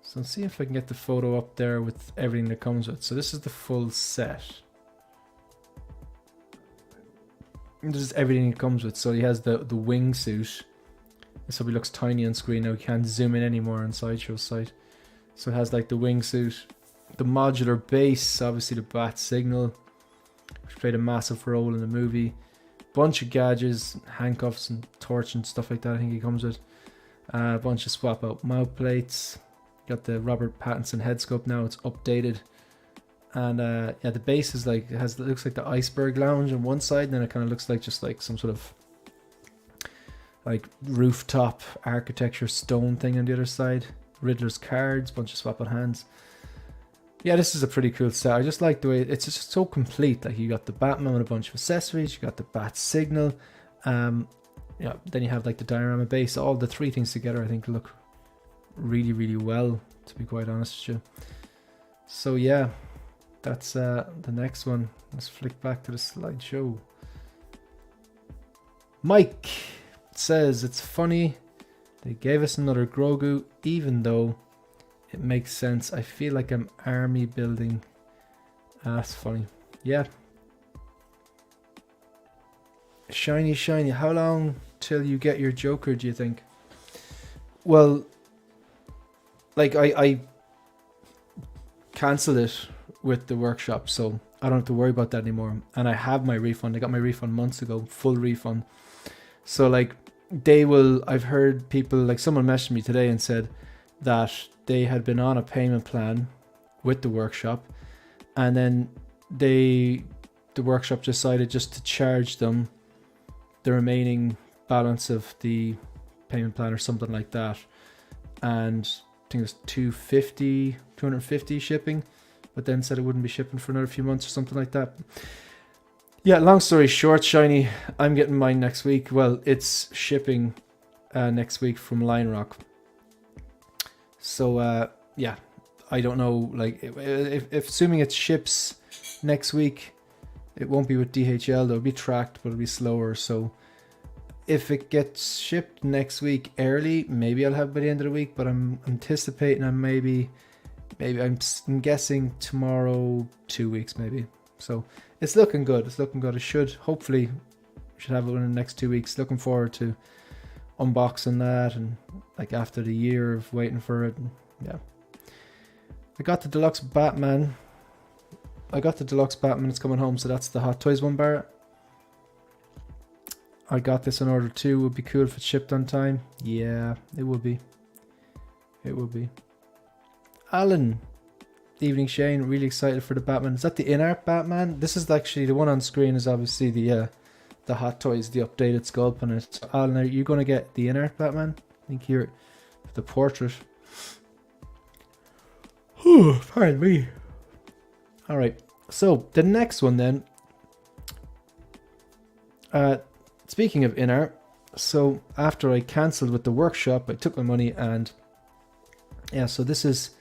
A: So let's see if I can get the photo up there with everything that comes with. So this is the full set. This is everything it comes with. So he has the wingsuit. This probably looks tiny on screen now. You can't zoom in anymore on Sideshow's site. So it has like the wingsuit, the modular base, obviously the bat signal, which played a massive role in the movie. Bunch of gadgets, handcuffs and torch and stuff like that I think he comes with. A bunch of swap out mouth plates. Got the Robert Pattinson head sculpt now, it's updated. And yeah, the base is like, it looks like the iceberg lounge on one side, and then it kind of looks like just like some sort of like rooftop architecture stone thing on the other side. Riddler's cards, bunch of swap out hands. Yeah, this is a pretty cool set. I just like the way it's just so complete. Like, you got the Batman with a bunch of accessories, you got the bat signal, yeah, then you have like the diorama base. All the three things together I think look really, really well, to be quite honest with you. So yeah, that's the next one. Let's flick back to the slideshow. Mike says it's funny they gave us another Grogu, even though it makes sense. I feel like I'm army building. That's funny. Yeah. Shiny, shiny. How long till you get your Joker, do you think? Well, like, I cancelled it with the workshop, so I don't have to worry about that anymore. And I have my refund. I got my refund months ago, full refund. So like, they will, I've heard people, like someone messaged me today and said that they had been on a payment plan with the workshop, and then the workshop decided just to charge them the remaining balance of the payment plan or something like that. And I think it was 250 shipping, but then said it wouldn't be shipping for another few months or something like that. Yeah, long story short, shiny, I'm getting mine next week. Well, it's shipping next week from Line Rock. So yeah, I don't know, like, if assuming it ships next week, it won't be with DHL, they'll be tracked, but it'll be slower. So if it gets shipped next week early, maybe I'll have it by the end of the week, but I'm anticipating I'm guessing tomorrow, 2 weeks maybe. So it's looking good. It's looking good. It should have it in the next 2 weeks. Looking forward to unboxing that, and like after the year of waiting for it. Yeah. I got the deluxe Batman. It's coming home, so that's the Hot Toys one bar. I got this on order too. Would be cool if it shipped on time. Yeah, it would be. It would be. Alan, Evening Shane, really excited for the Batman. Is that the in-art Batman? This is actually, the one on screen is obviously the Hot Toys, the updated sculpt on it. So, Alan, are you going to get the in-art Batman? I think you're the portrait. Pardon me. Alright, so the next one then. Speaking of in-art, so after I cancelled with the workshop, I took my money and yeah, so this is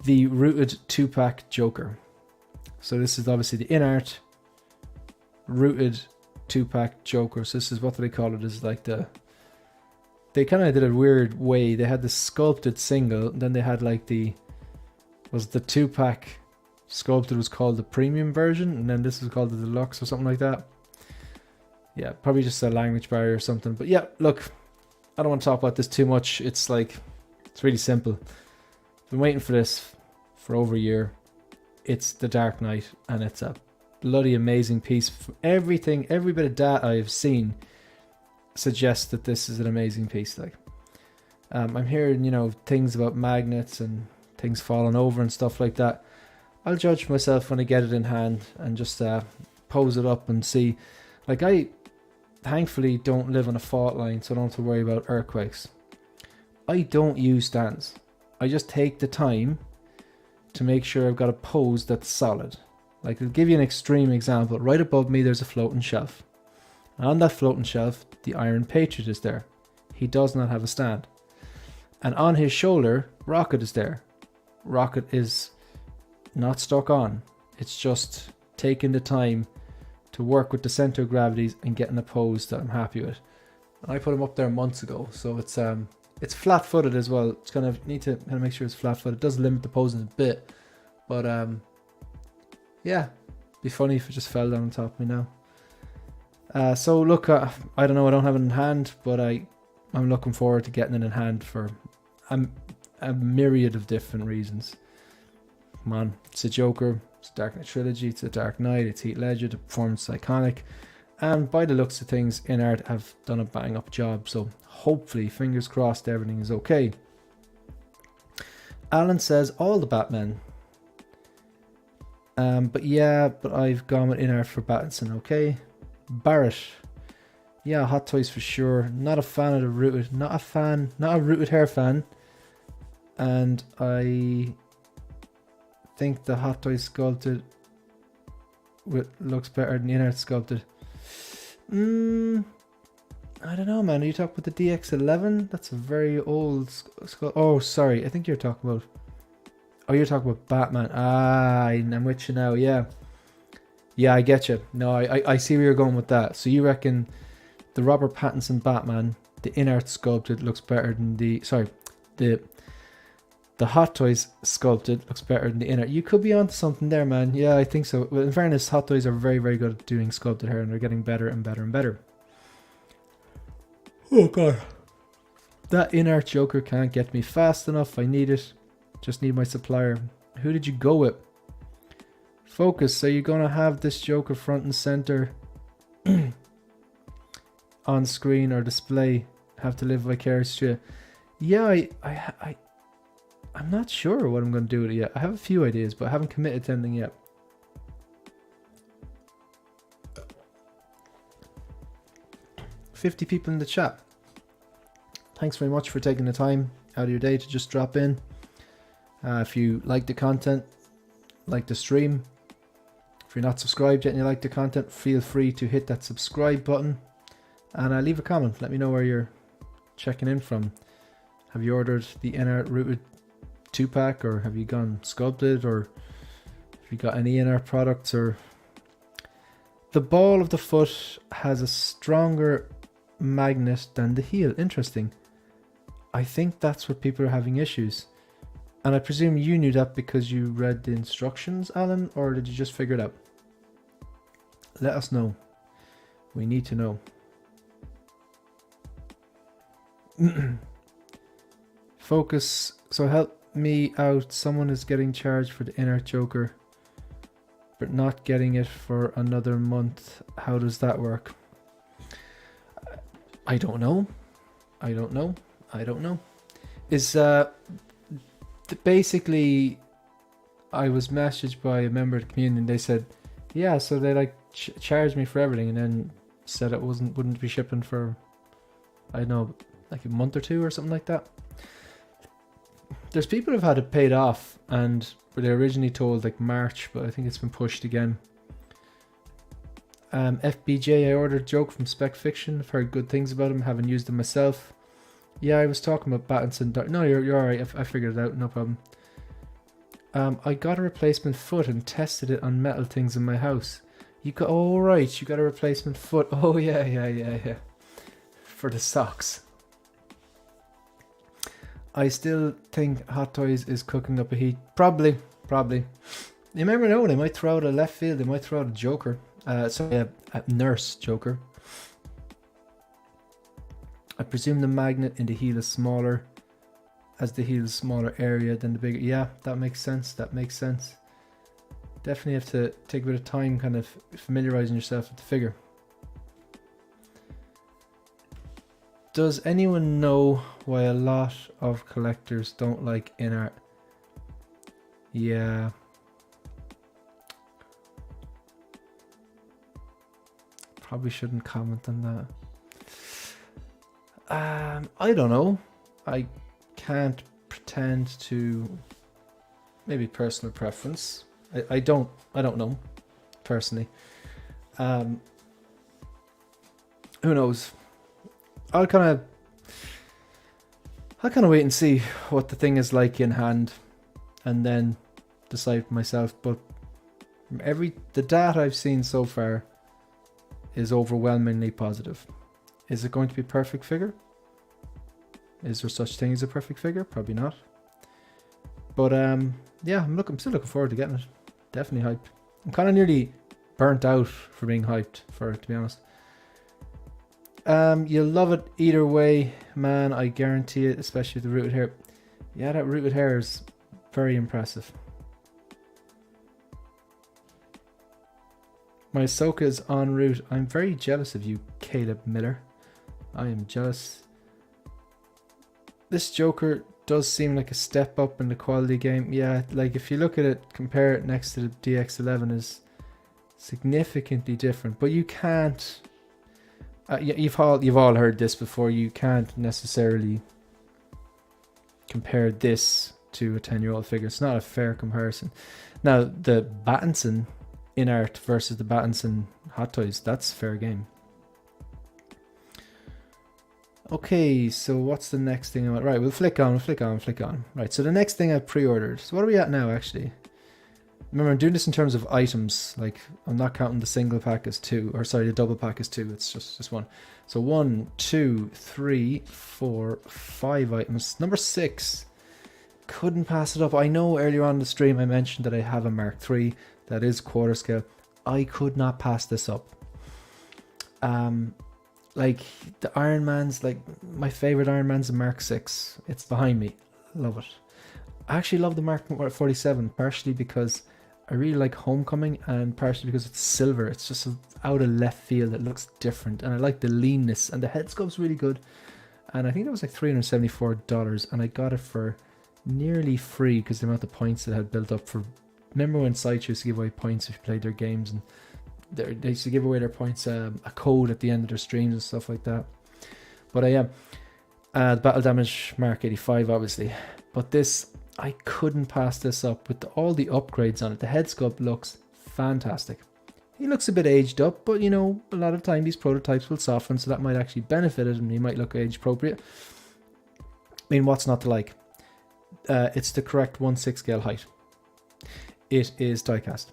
A: the Rooted 2-pack Joker. So this is obviously the in-art Rooted 2-pack Joker. So this is, what do they call it? Is like they kind of did a weird way. They had the sculpted single, then they had like the 2-pack sculpted was called the premium version, and then this is called the deluxe or something like that. Yeah, probably just a language barrier or something. But yeah, look, I don't want to talk about this too much. It's like, it's really simple. I've been waiting for this for over a year. It's the Dark Knight, and it's a bloody amazing piece. Everything, every bit of data I've seen suggests that this is an amazing piece. Like, I'm hearing, you know, things about magnets and things falling over and stuff like that. I'll judge myself when I get it in hand and just pose it up and see. Like, I thankfully don't live on a fault line, so I don't have to worry about earthquakes. I don't use stands. I just take the time to make sure I've got a pose that's solid. Like, I'll give you an extreme example. Right above me there's a floating shelf. And on that floating shelf, the Iron Patriot is there. He does not have a stand. And on his shoulder, Rocket is there. Rocket is not stuck on. It's just taking the time to work with the center of gravities and getting a pose that I'm happy with. And I put him up there months ago, so it's flat-footed as well. It's kind of need to kind of make sure it's flat-footed. It does limit the posing a bit, but yeah, be funny if it just fell down on top of me now. So look, I don't know. I don't have it in hand, but I'm looking forward to getting it in hand for a myriad of different reasons. Come on, it's a Joker. It's a Dark Knight trilogy, it's a Dark Knight, it's Heath Ledger, the performance is iconic, and by the looks of things, in-art have done a bang up job, so hopefully, fingers crossed, everything is okay. Alan says, all the Batmen. But yeah, but I've gone with in-art for Pattinson, okay. Barrett, yeah, Hot Toys for sure, not a fan of the Rooted, not a Rooted hair fan, and I think the Hot Toys sculpted looks better than the in-art sculpted. I don't know, man. Are you talking about the DX11? That's a very old oh, sorry. I think you're talking about... Oh, you're talking about Batman. Ah, I'm with you now. Yeah. Yeah, I get you. No, I see where you're going with that. So you reckon the Robert Pattinson Batman, the in-art sculpted, looks better than the... Sorry. The Hot Toys sculpted looks better than the inner. You could be onto something there, man. Yeah, I think so. Well, in fairness, Hot Toys are very, very good at doing sculpted hair, and they're getting better and better and better. Oh, God. That in-art Joker can't get me fast enough. I need it. Just need my supplier. Who did you go with? Focus. So you're going to have this Joker front and center on screen or display. Have to live vicariously. Yeah, I'm not sure what I'm going to do with it yet. I have a few ideas, but I haven't committed to anything yet. $50 people in the chat. Thanks very much for taking the time out of your day to just drop in. If you like the content, like the stream. If you're not subscribed yet and you like the content, feel free to hit that subscribe button. And leave a comment. Let me know where you're checking in from. Have you ordered the in-art Rooted 2-pack, or have you gone sculpted, or have you got any in-art products? Or the ball of the foot has a stronger magnet than the heel. Interesting. I think that's what people are having issues, and I presume you knew that because you read the instructions, Alan, or did you just figure it out? Let us know. We need to know. Focus. So help me out. Someone is getting charged for the in-art Joker, but not getting it for another month. How does that work? I don't know. I don't know. Is basically, I was messaged by a member of the community and they said, yeah, so they like charged me for everything and then said it wouldn't be shipping for, I don't know, like a month or two or something like that. There's people who've had it paid off and they originally told like March, but I think it's been pushed again. FBJ, I ordered Joke from Spec Fiction. I've heard good things about him, haven't used him myself. Yeah, I was talking about Battinson. No, you're alright, I figured it out, no problem. I got a replacement foot and tested it on metal things in my house. You got, oh right, you got a replacement foot. Oh yeah. For the socks. I still think Hot Toys is cooking up a heat. Probably. You never know, they might throw out a left field, they might throw out a Joker. Sorry, a Nurse Joker. I presume the magnet in the heel is smaller, as the heel is smaller area than the bigger. Yeah, that makes sense. Definitely have to take a bit of time kind of familiarizing yourself with the figure. Does anyone know why a lot of collectors don't like in-art? Yeah. Probably shouldn't comment on that. I don't know. I can't pretend to. Maybe personal preference. I don't know personally. Who knows? I'll kind of wait and see what the thing is like in hand, and then decide for myself. But the data I've seen so far is overwhelmingly positive. Is it going to be a perfect figure? Is there such thing as a perfect figure? Probably not. But yeah, I'm still looking forward to getting it. Definitely hyped. I'm kind of nearly burnt out for being hyped for it, to be honest. You'll love it either way, man. I guarantee it, especially with the rooted hair. Yeah, that rooted hair is very impressive. My Ahsoka is en route. I'm very jealous of you, Caleb Miller. I am jealous. This Joker does seem like a step up in the quality game. Yeah, like if you look at it, compare it next to the DX11 is significantly different. But you can't. You've all heard this before. You can't necessarily compare this to a 10-year-old figure. It's not a fair comparison. Now the Battinson in art versus the Battinson Hot Toys, that's fair game. Okay, so what's the next thing? Right, we'll flick on. Right, so the next thing I've pre-ordered. So what are we at now, actually? Remember, I'm doing this in terms of items. Like, I'm not counting the single pack as two, or sorry, the double pack as two. It's just one. So 1, 2, 3, 4, 5 items. Number 6. Couldn't pass it up. I know earlier on in the stream I mentioned that I have a Mark III that is quarter scale. I could not pass this up. Like the Iron Man's, like my favorite Iron Man's a Mark VI. It's behind me. Love it. I actually love the Mark 47, partially because I really like Homecoming and partially because it's silver. It's just out of left field. It looks different and I like the leanness, and the head sculpt's really good. And I think that was like $374 and I got it for nearly free because the amount of points that I had built up for. Remember when Sideshow used to give away points if you played their games, and they used to give away their points, a code at the end of their streams and stuff like that. But I am the Battle Damage Mark 85 obviously, but this, I couldn't pass this up with all the upgrades on it. The head sculpt looks fantastic. He looks a bit aged up, but you know, a lot of time these prototypes will soften, so that might actually benefit it and he might look age appropriate. I mean, what's not to like? It's the correct 1/6 scale height. It is diecast.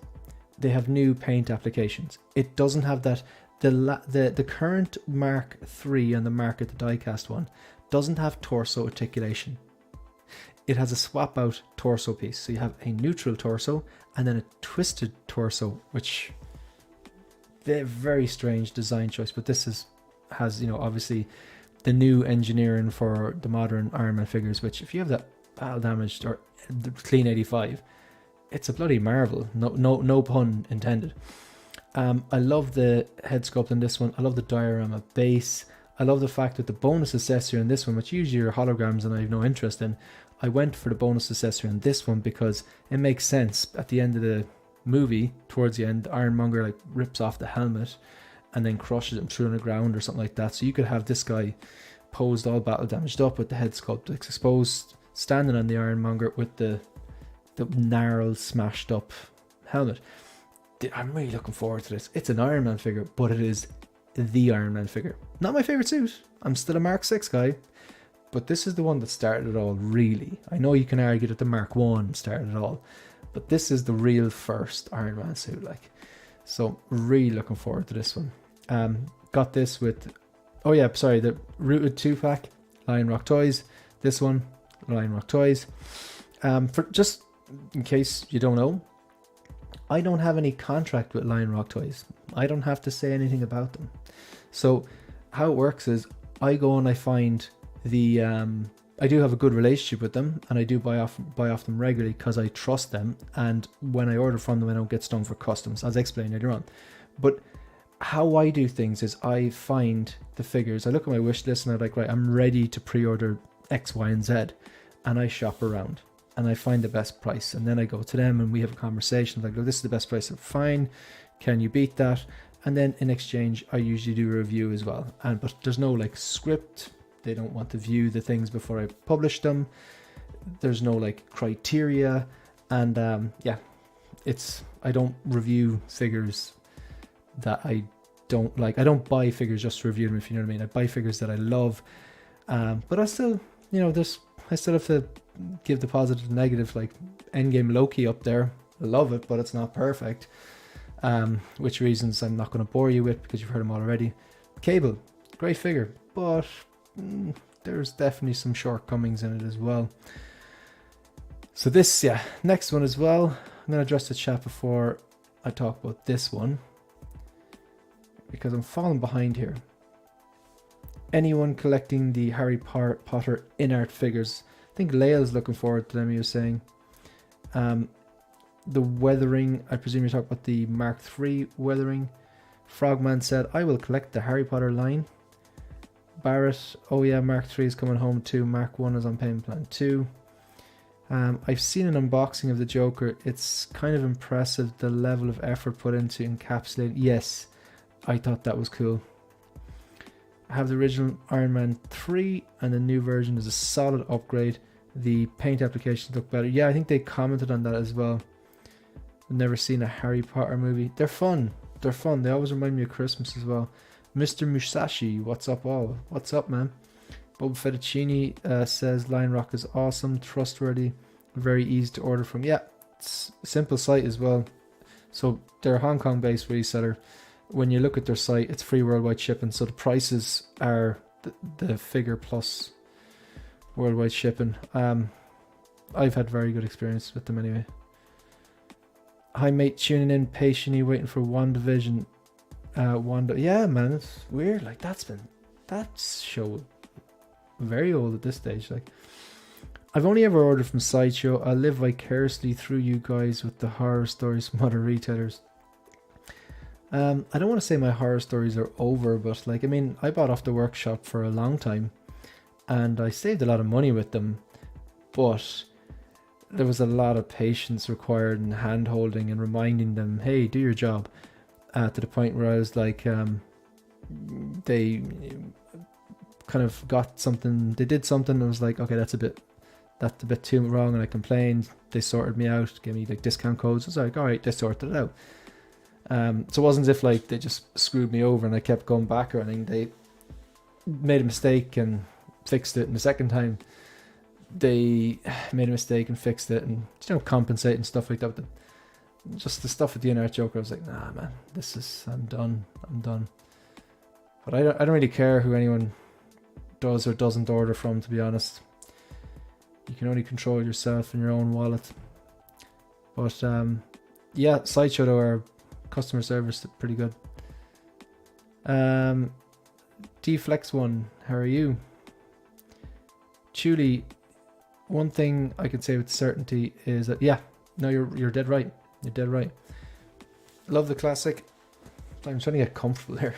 A: They have new paint applications. It doesn't have that. The current Mark III and the Mark at the diecast one doesn't have torso articulation. It has a swap out torso piece. So you have a neutral torso and then a twisted torso, which very strange design choice. But this has, you know, obviously the new engineering for the modern Iron Man figures, which if you have that battle damaged or the clean 85, it's a bloody marvel. No pun intended. I love the head sculpt in this one. I love the diorama base. I love the fact that the bonus accessory in this one, which usually are holograms and I have no interest in, I went for the bonus accessory on this one because it makes sense. At the end of the movie, towards the end, Ironmonger like rips off the helmet and then crushes him through on the ground or something like that. So you could have this guy posed all battle damaged up with the head sculpt exposed, standing on the Ironmonger with the gnarled, smashed up helmet. I'm really looking forward to this. It's an Iron Man figure, but it is the Iron Man figure. Not my favorite suit. I'm still a Mark 6 guy, but this is the one that started it all, really. I know you can argue that the Mark 1 started it all, but this is the real first Iron Man suit, like. So really looking forward to this one. Got this with, oh yeah, sorry, the Rooted 2-pack, Lion Rock Toys. This one, Lion Rock Toys. For just in case you don't know, I don't have any contract with Lion Rock Toys. I don't have to say anything about them. So how it works is I go and I find the I do have a good relationship with them, and I do buy off them regularly because I trust them, and when I order from them I don't get stung for customs, as I explained earlier on. But how I do things is I find the figures, I look at my wish list and I'm like, right, I'm ready to pre-order X, Y, and Z, and I shop around and I find the best price, and then I go to them and we have a conversation like, look, this is the best price. I'm fine, can you beat that? And then in exchange I usually do a review as well, but there's no like script. They don't want to view the things before I publish them. There's no like criteria, and yeah, I don't review figures that I don't like. I don't buy figures just to review them, if you know what I mean. I buy figures that I love, but I still, I still have to give the positive and negative. Like Endgame Loki up there, I love it, but it's not perfect. Which reasons I'm not going to bore you with because you've heard them already. Cable, great figure, but there's definitely some shortcomings in it as well. So this, yeah, next one as well. I'm going to address the chat before I talk about this one, because I'm falling behind here. Anyone collecting the Harry Potter in-art figures? I think Leia's looking forward to them, he was saying. The weathering, I presume you're talking about the Mark III weathering. Frogman said, I will collect the Harry Potter line. Barrett, oh yeah, Mark III is coming home too. Mark 1 is on payment plan 2. I've seen an unboxing of the Joker. It's kind of impressive, the level of effort put into encapsulating. Yes, I thought that was cool. I have the original Iron Man 3 and the new version is a solid upgrade. The paint applications look better. Yeah, I think they commented on that as well. I've never seen a Harry Potter movie. They're fun. They're fun. They always remind me of Christmas as well. Mr. Musashi, what's up all? What's up, man? Bob Fettuccini says Lion Rock is awesome, trustworthy, very easy to order from. Yeah, it's a simple site as well. So they're a Hong Kong based reseller. When you look at their site, it's free worldwide shipping. So the prices are the figure plus worldwide shipping. I've had very good experience with them anyway. Hi mate, tuning in patiently waiting for WandaVision. Yeah man, it's weird, like that show very old at this stage. Like I've only ever ordered from Sideshow. I live vicariously through you guys with the horror stories from other retailers. I don't want to say my horror stories are over, but like, I mean, I bought off the workshop for a long time and I saved a lot of money with them, but there was a lot of patience required and hand holding and reminding them, hey, do your job, to the point where I was like, they kind of got something, they did something and I was like, okay, that's a bit too wrong, and I complained. They sorted me out, gave me like discount codes. I was like, all right, they sorted it out. So it wasn't as if like they just screwed me over and I kept going back or anything. They made a mistake and fixed it, and the second time they made a mistake and fixed it, and compensate and stuff like that. But just the stuff with the in-art Joker, I was like, nah man, I'm done. But I don't really care who anyone does or doesn't order from, to be honest. You can only control yourself and your own wallet. But yeah, Sideshow though, our customer service is pretty good. DFlex1, how are you? Chuli, one thing I could say with certainty is that, yeah, no, you're dead right. You're dead right. Love the classic. I'm trying to get comfortable here.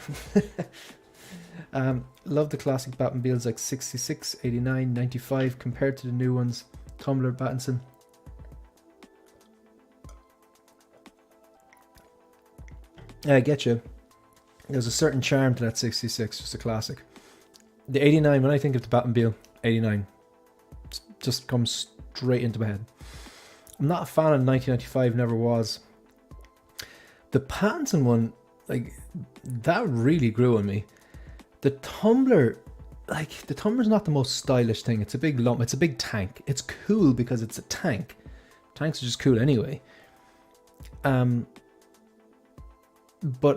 A: Love the classic Batmobiles like 66, 89, 95 compared to the new ones. tumbler, Pattinson. Yeah, I get you. There's a certain charm to that 66, just a classic. The 89, when I think of the Batmobile, 89, just comes straight into my head. I'm not a fan of 1995, never was. The Pattinson one, like, that really grew on me. The Tumbler, like, the Tumbler's not the most stylish thing. It's a big lump, it's a big tank. It's cool because it's a tank. Tanks are just cool anyway. But,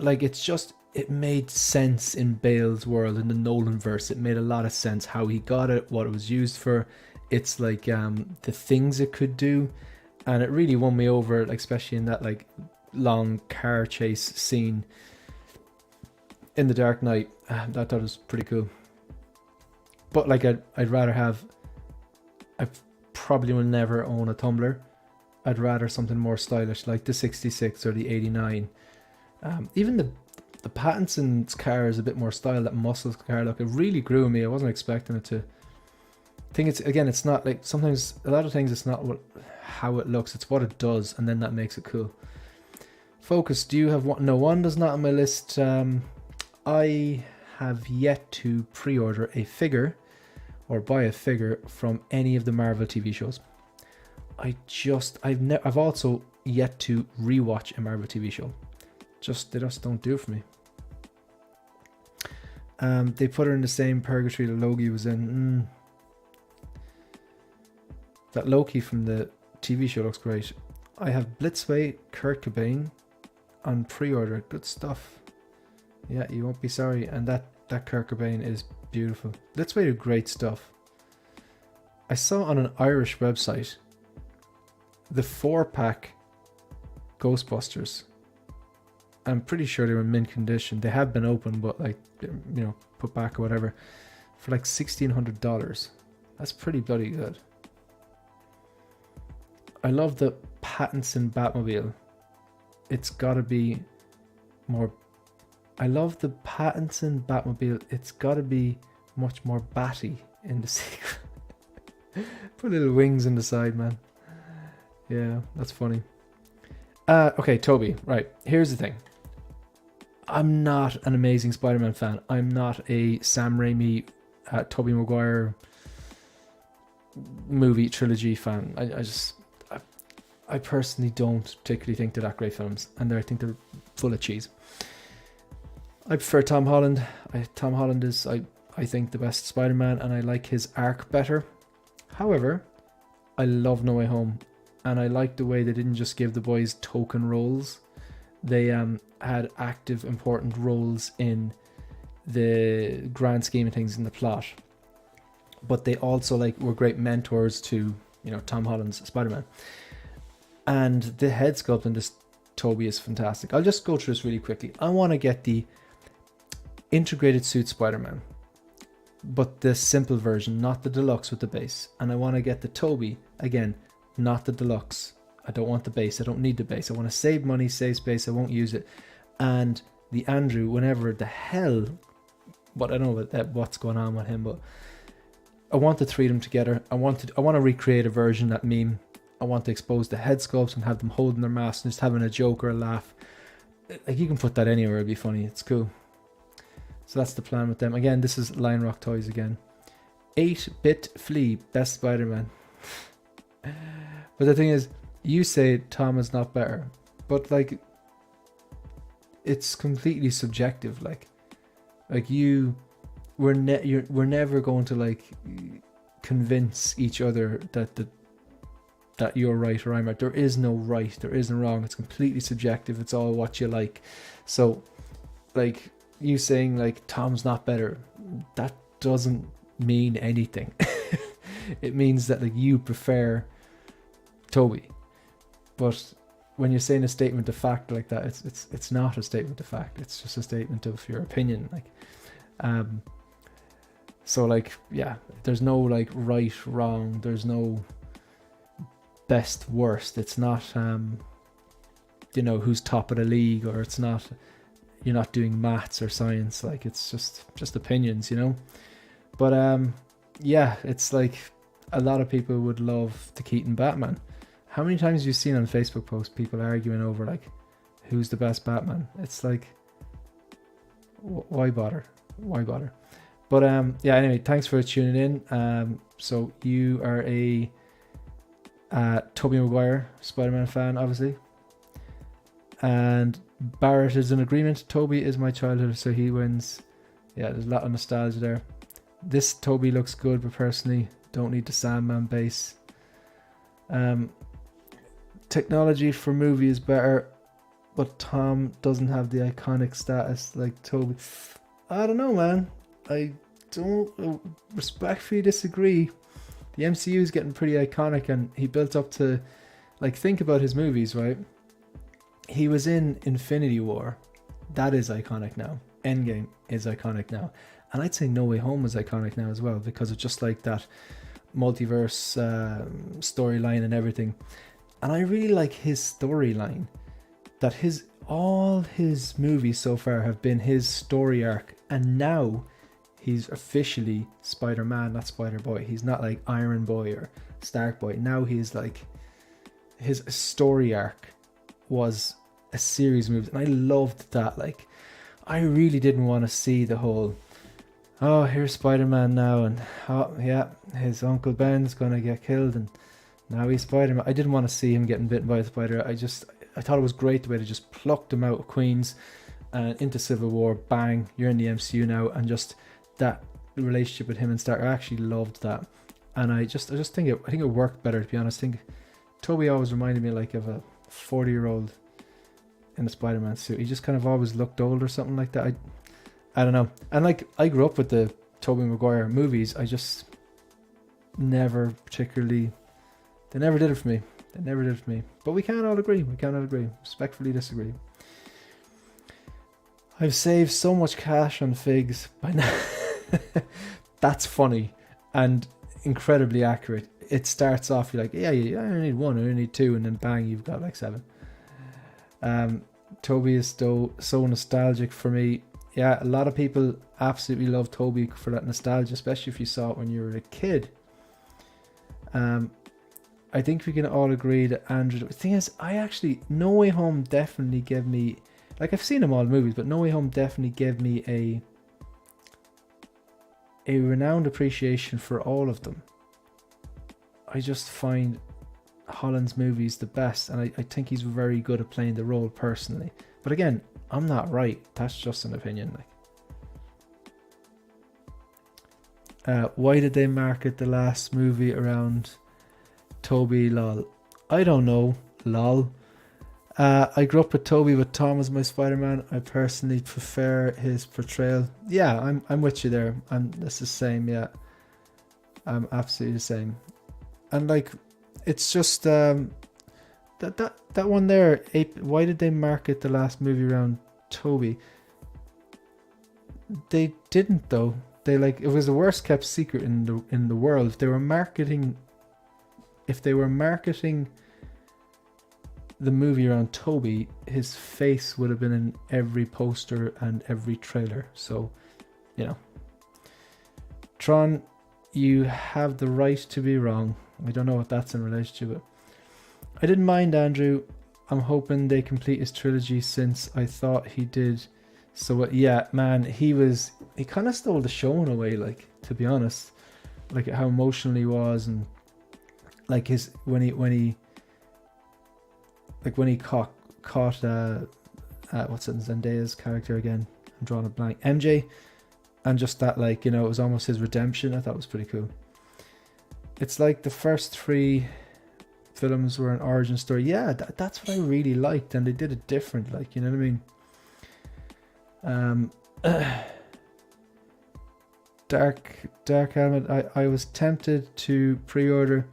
A: like, it's just, it made sense in Bale's world, in the Nolan verse. It made a lot of sense how he got it, what it was used for. It's like the things it could do, and it really won me over, like, especially in that like long car chase scene in The Dark Knight. I thought it was pretty cool. But like I'd rather have, I probably will never own a Tumbler. I'd rather something more stylish like the 66 or the 89. Even the Pattinson's car is a bit more style, that muscle car look. It really grew on me. I wasn't expecting it to. I think it's, again, it's not like, sometimes a lot of things it's not how it looks, it's what it does, and then that makes it cool. Focus, do you have one? No, one does not on my list. I have yet to pre-order a figure or buy a figure from any of the Marvel TV shows. I've also yet to rewatch a Marvel TV show. They just don't do it for me. They put her in the same purgatory that Loki was in. That Loki from the TV show looks great. I have Blitzway, Kurt Cobain on pre-order. Good stuff. Yeah, you won't be sorry. And that Kurt Cobain is beautiful. Blitzway do great stuff. I saw on an Irish website the 4-pack Ghostbusters. I'm pretty sure they were in mint condition. They have been open, but like, you know, put back or whatever, for like $1,600. That's pretty bloody good. I love the Pattinson Batmobile. It's gotta be more. I love the Pattinson Batmobile. It's gotta be much more batty in the sequel. Put little wings in the side, man. Yeah, that's funny. Okay, Toby. Right, here's the thing. I'm not an Amazing Spider-Man fan. I'm not a Sam Raimi, Tobey Maguire movie trilogy fan. I personally don't particularly think they're that great films, and I think they're full of cheese. I prefer Tom Holland. Tom Holland is, I think, the best Spider-Man, and I like his arc better. However, I love No Way Home, and I like the way they didn't just give the boys token roles. They had active, important roles in the grand scheme of things in the plot. But they also were great mentors to, Tom Holland's Spider-Man. And the head sculpt in this Toby is fantastic. I'll just go through this really quickly. I want to get the integrated suit Spider-Man, but the simple version, not the deluxe with the base. And I want to get the Toby, again, not the deluxe. I don't want the base. I don't need the base. I want to save money, save space. I won't use it. And the Andrew, whenever the hell, but I don't know what's going on with him, but I want the three of them together. I want to recreate a version, that meme. I want to expose the head sculpts and have them holding their masks and just having a joke or a laugh. Like, you can put that anywhere, it'd be funny. It's cool. So that's the plan with them. Again, this is Lion Rock Toys again. 8-bit Flea, best Spider-Man. But the thing is, you say Tom is not better, but it's completely subjective. We're never going to convince each other that you're right or I'm right. There is no right, there is no wrong. It's completely subjective. It's all what you like. So, you saying Tom's not better, that doesn't mean anything. It means that you prefer Toby. But when you're saying a statement of fact like that, it's not a statement of fact. It's just a statement of your opinion. Yeah, there's no right, wrong. There's no best, worst. It's not who's top of the league, or it's not, you're not doing maths or science. It's just opinions, But yeah, it's a lot of people would love the Keaton Batman. How many times have you seen on Facebook posts people arguing over like who's the best Batman? It's like, why bother? Why bother? But yeah. Anyway, thanks for tuning in. So you are a Tobey Maguire Spider-Man fan, obviously, and Barrett is in agreement. Tobey is my childhood, so he wins. Yeah, there's a lot of nostalgia there. This Tobey looks good, but personally don't need the Sandman base. Technology for movie is better, but Tom doesn't have the iconic status like Tobey. I don't know, man. I don't respectfully disagree. The MCU is getting pretty iconic, and he built up to, like, think about his movies, right? He was in Infinity War. That is iconic now. Endgame is iconic now. And I'd say No Way Home is iconic now as well, because of just like that multiverse storyline and everything. And I really like his storyline, that all his movies so far have been his story arc, and now he's officially Spider-Man, not Spider-Boy. He's not like Iron Boy or Stark Boy. Now he's like, his story arc was a series of movies, and I loved that. Like, I really didn't want to see the whole, oh, here's Spider-Man now, and oh yeah, his Uncle Ben's gonna get killed, and now he's Spider-Man. I didn't want to see him getting bitten by a spider. I thought it was great the way they just plucked him out of Queens and into Civil War. Bang, you're in the MCU now, and just that relationship with him and Stark, I actually loved that, and I just think it worked better, to be honest. I think Tobey always reminded me like of a 40-year-old in a Spider-Man suit. He just kind of always looked old or something like that. I don't know. And like, I grew up with the Tobey Maguire movies. I just never particularly, they never did it for me. They never did it for me. But we can't all agree. Respectfully disagree. I've saved so much cash on figs by now. That's funny and incredibly accurate. It starts off, you're like, yeah, I only need one, I only need two, and then bang, you've got like 7. Tobey is so nostalgic for me. Yeah, a lot of people absolutely love Tobey for that nostalgia, especially if you saw it when you were a kid. I think we can all agree that Andrew... The thing is, No Way Home definitely gave me... Like, I've seen them all movies, but No Way Home definitely gave me a renowned appreciation for all of them. I just find Holland's movies the best, and I think he's very good at playing the role personally. But again, I'm not right. That's just an opinion. Like, why did they market the last movie around Tobey? Lol. I don't know. Lol. I grew up with Tobey, but Tom was my Spider-Man. I personally prefer his portrayal. Yeah, I'm with you there. That's the same. Yeah, I'm absolutely the same. And like, it's just that one there. Why did they market the last movie around Tobey? They didn't though. They like, it was the worst kept secret in the world. If they were marketing the movie around Tobey, his face would have been in every poster and every trailer. So, you know, Tron, you have the right to be wrong. I don't know what that's in relation to it. I didn't mind Andrew. I'm hoping they complete his trilogy, since I thought he did. So yeah, man, he kind of stole the show in a way, like, to be honest, like how emotional he was, and like his when he caught what's it, Zendaya's character again, I'm drawing a blank, MJ, and just that, like, you know, it was almost his redemption. I thought it was pretty cool. It's like the first 3 films were an origin story. Yeah, that's what I really liked, and they did it different, like, you know what I mean? Dark Helmet, I was tempted to pre-order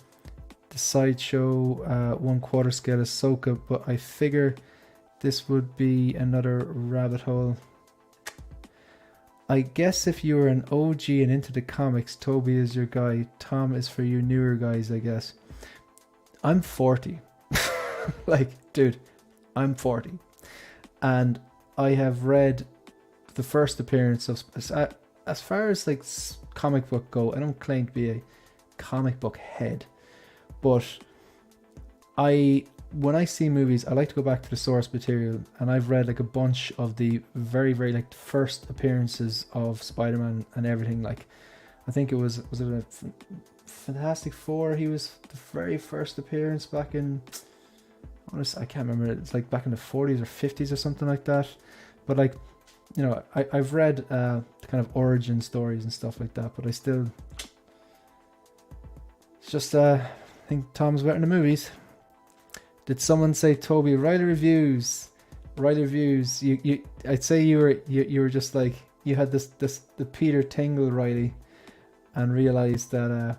A: the Sideshow 1/4 scale Ahsoka, but I figure this would be another rabbit hole. I guess if you were an OG and into the comics, Tobey is your guy. Tom is for you newer guys, I guess. I'm 40. Like, dude, I'm 40. And I have read the first appearance of... As far as, like, comic book go, I don't claim to be comic book head, but when I see movies, I like to go back to the source material, and I've read like a bunch of the very, very like first appearances of Spider-Man and everything. Like, I think it was it a Fantastic Four? He was the very first appearance back in, I can't remember. It's like back in the 40s or 50s or something like that. But like, you know, I've read the kind of origin stories and stuff like that, but I still, it's just I think Tom's better in the movies. Did someone say Toby? Riley reviews. You I'd say you were just like, you had the Peter Tingle Riley, and realized that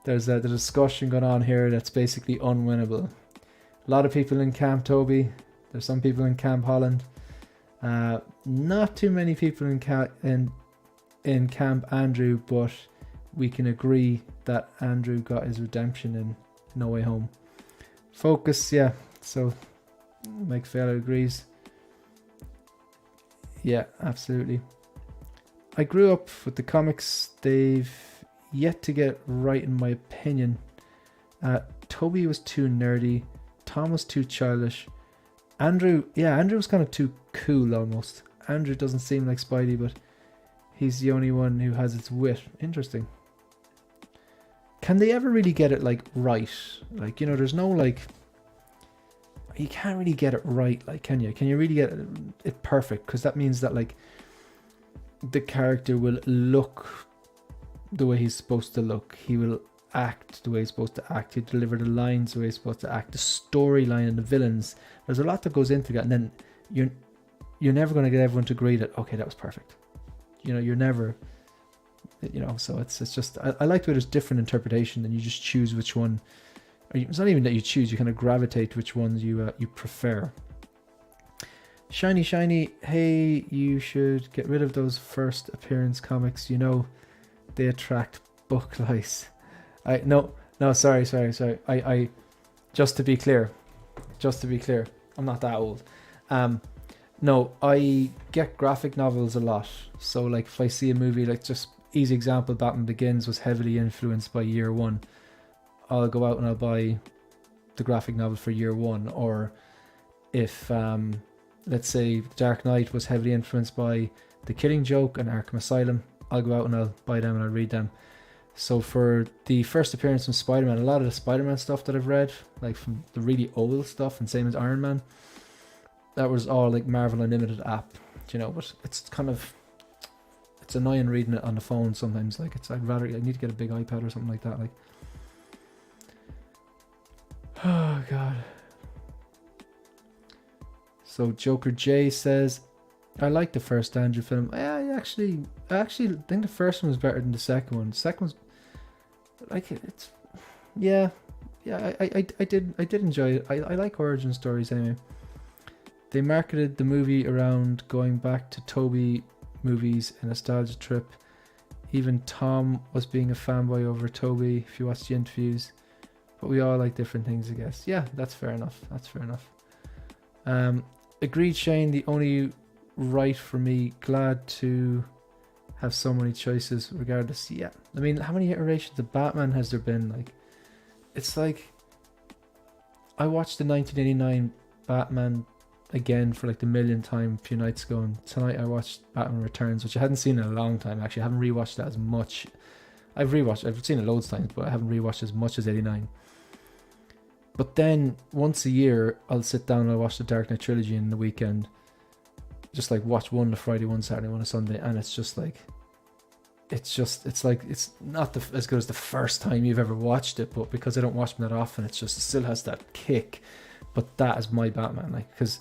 A: there's the discussion going on here that's basically unwinnable. A lot of people in Camp Toby. There's some people in Camp Holland. Not too many people in Camp Andrew, but we can agree that Andrew got his redemption in No Way Home. Focus, yeah. So Mike Feller agrees. Yeah, absolutely. I grew up with the comics. They've yet to get right, in my opinion. Toby was too nerdy. Tom was too childish. Andrew was kind of too cool almost. Andrew doesn't seem like Spidey, but he's the only one who has its wit. Interesting. Can they ever really get it like right? Like, you know, there's no like, you can't really get it right, like, can you? Can you really get it perfect? Because that means that like the character will look the way he's supposed to look. He will act the way he's supposed to act. He'll deliver the lines the way he's supposed to act. The storyline and the villains. There's a lot that goes into that, and then you're never going to get everyone to agree that, okay, that was perfect. You know, you're never, you know, so it's just, I like the way there's different interpretation, and you just choose which one. It's not even that you choose, you kind of gravitate to which ones you prefer. Shiny, hey, you should get rid of those first appearance comics. You know, they attract book lice. No, sorry. I just to be clear, I'm not that old. No, I get graphic novels a lot. So like if I see a movie, like just easy example, Batman Begins was heavily influenced by Year One. I'll go out and I'll buy the graphic novel for Year One. Or if let's say Dark Knight was heavily influenced by The Killing Joke and Arkham Asylum, I'll go out and I'll buy them and I'll read them. So for the first appearance from Spider-Man, a lot of the Spider-Man stuff that I've read, like from the really old stuff, and same as Iron Man, that was all like Marvel Unlimited app, you know. But it's kind of, it's annoying reading it on the phone sometimes. Like I need to get a big iPad or something like that. Like, oh god. So Joker J says, I like the first Andrew film. I actually think the first one was better than the second one. The second one's like, it's I did enjoy it. I like origin stories anyway. They marketed the movie around going back to Toby movies, a nostalgia trip. Even Tom was being a fanboy over Toby, if you watch the interviews. But we all like different things, I guess. Yeah, that's fair enough. Agreed, Shane. The only right for me. Glad to have so many choices regardless. Yeah, I mean, how many iterations of Batman has there been? Like, it's like, I watched the 1989 Batman again for like the millionth time a few nights ago, and tonight I watched Batman Returns, which I hadn't seen in a long time. Actually, I haven't rewatched that as much. I've seen it loads of times, but I haven't rewatched as much as 89. But then once a year I'll sit down and I'll watch the Dark Knight trilogy in the weekend. Just like watch one on a Friday, one Saturday, one on a Sunday, and it's just like, it's like, it's not as good as the first time you've ever watched it, but because I don't watch them that often, it still has that kick. But that is my Batman, like, because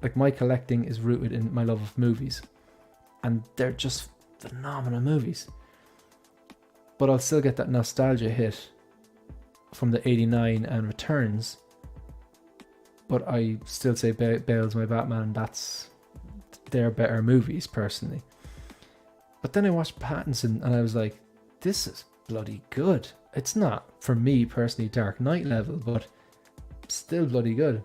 A: like my collecting is rooted in my love of movies, and they're just phenomenal movies. But I'll still get that nostalgia hit from the 89 and Returns, but I still say Bale's my Batman. They're better movies personally. But then I watched Pattinson and I was like, this is bloody good. It's not, for me personally, Dark Knight level, but still bloody good.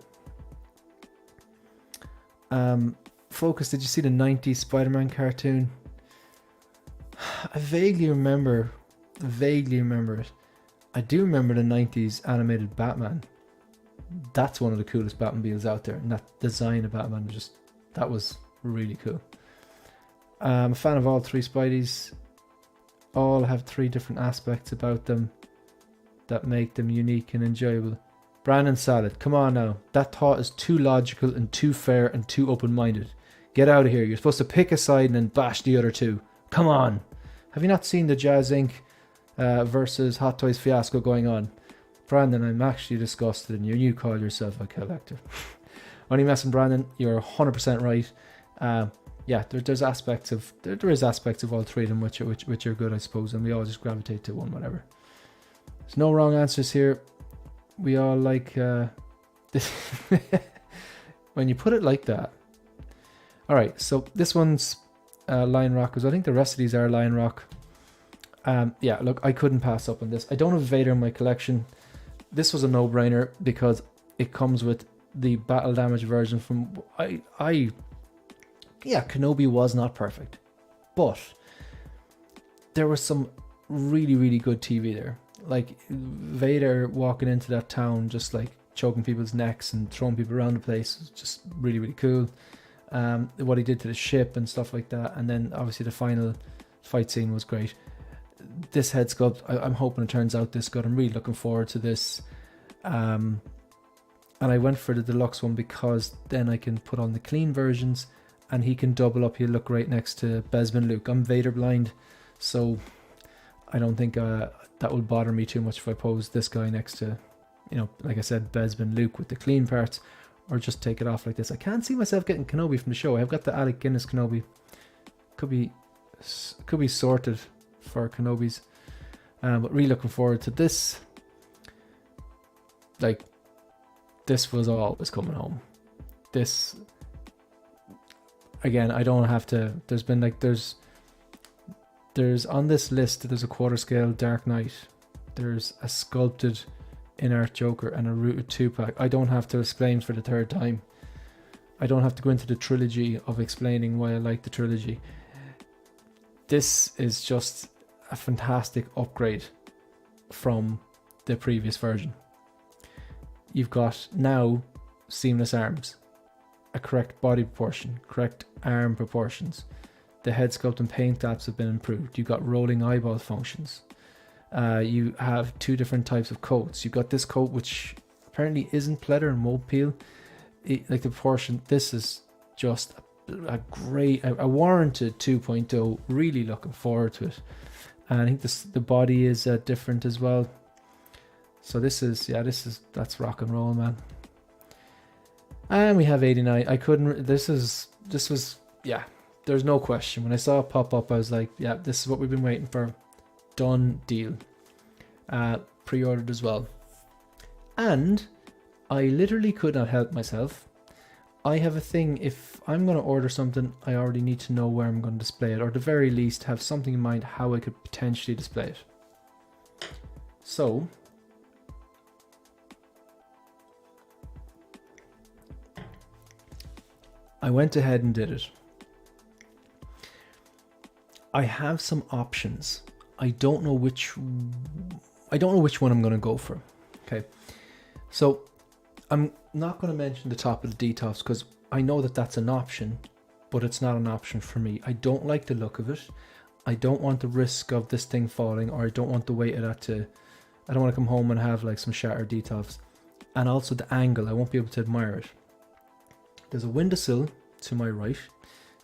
A: Focus, did you see the 90s Spider-Man cartoon? I vaguely remember vaguely remember it. I do remember the 90s animated Batman. That's one of the coolest Batmobiles out there, and that design of Batman that was really cool. I'm a fan of all three Spideys. All have three different aspects about them that make them unique and enjoyable. Brandon Salad, come on now. That thought is too logical and too fair and too open-minded. Get out of here. You're supposed to pick a side and then bash the other two. Come on. Have you not seen the Jazz Inc. Versus Hot Toys fiasco going on? Brandon, I'm actually disgusted in you. You call yourself a collector. Only messing, Brandon. You're 100% right. Yeah, there's aspects of there is aspects of all three of them which are good, I suppose, and we all just gravitate to one, whatever. There's no wrong answers here. We all like this. When you put it like that. All right, so this one's Lion Rock, because I think the rest of these are Lion Rock. Yeah, look, I couldn't pass up on this. I don't have Vader in my collection. This was a no-brainer because it comes with the battle damage version from yeah, Kenobi was not perfect, but there was some really, really good TV there. Like Vader walking into that town, just like choking people's necks and throwing people around the place, was just really, really cool. What he did to the ship and stuff like that, and then obviously the final fight scene was great. This head sculpt, I'm hoping it turns out this good. I'm really looking forward to this. And I went for the deluxe one because then I can put on the clean versions and he can double up. He'll look right next to Bespin Luke. I'm Vader blind, so I don't think that will bother me too much if I pose this guy next to, you know, like I said, Bespin Luke with the clean parts, or just take it off like this. I can't see myself getting Kenobi from the show. I've got the Alec Guinness Kenobi. Could be sorted for Kenobis, but really looking forward to this. Like, this was always coming home. This, again, I don't have to. There's been like there's on this list. There's a quarter scale Dark Knight. There's a sculpted in-art Joker and a rooted 2-pack. I don't have to explain for the third time. I don't have to go into the trilogy of explaining why I like the trilogy. This is just a fantastic upgrade from the previous version. You've got now seamless arms, a correct body proportion, correct arm proportions. The head sculpt and paint apps have been improved. You've got rolling eyeball functions. You have two different types of coats. You've got this coat which apparently isn't pleather and won't peel. Like the proportion, this is just a great, a warranted 2.0. Really looking forward to it. And I think the body is different as well. So that's rock and roll, man. And we have 89. I couldn't. This was yeah. There's no question. When I saw it pop up, I was like, yeah, this is what we've been waiting for. Done deal. Pre-ordered as well. And I literally could not help myself. I have a thing, if I'm going to order something, I already need to know where I'm going to display it, or at the very least have something in mind how I could potentially display it. So, I went ahead and did it. I have some options. I don't know which one I'm going to go for. Okay, so I'm not going to mention the top of the detox because I know that that's an option, but it's not an option for me. I don't like the look of it. I don't want the risk of this thing falling, or I don't want the weight of that to. I don't want to come home and have like some shattered detox, and also the angle. I won't be able to admire it. There's a windowsill to my right,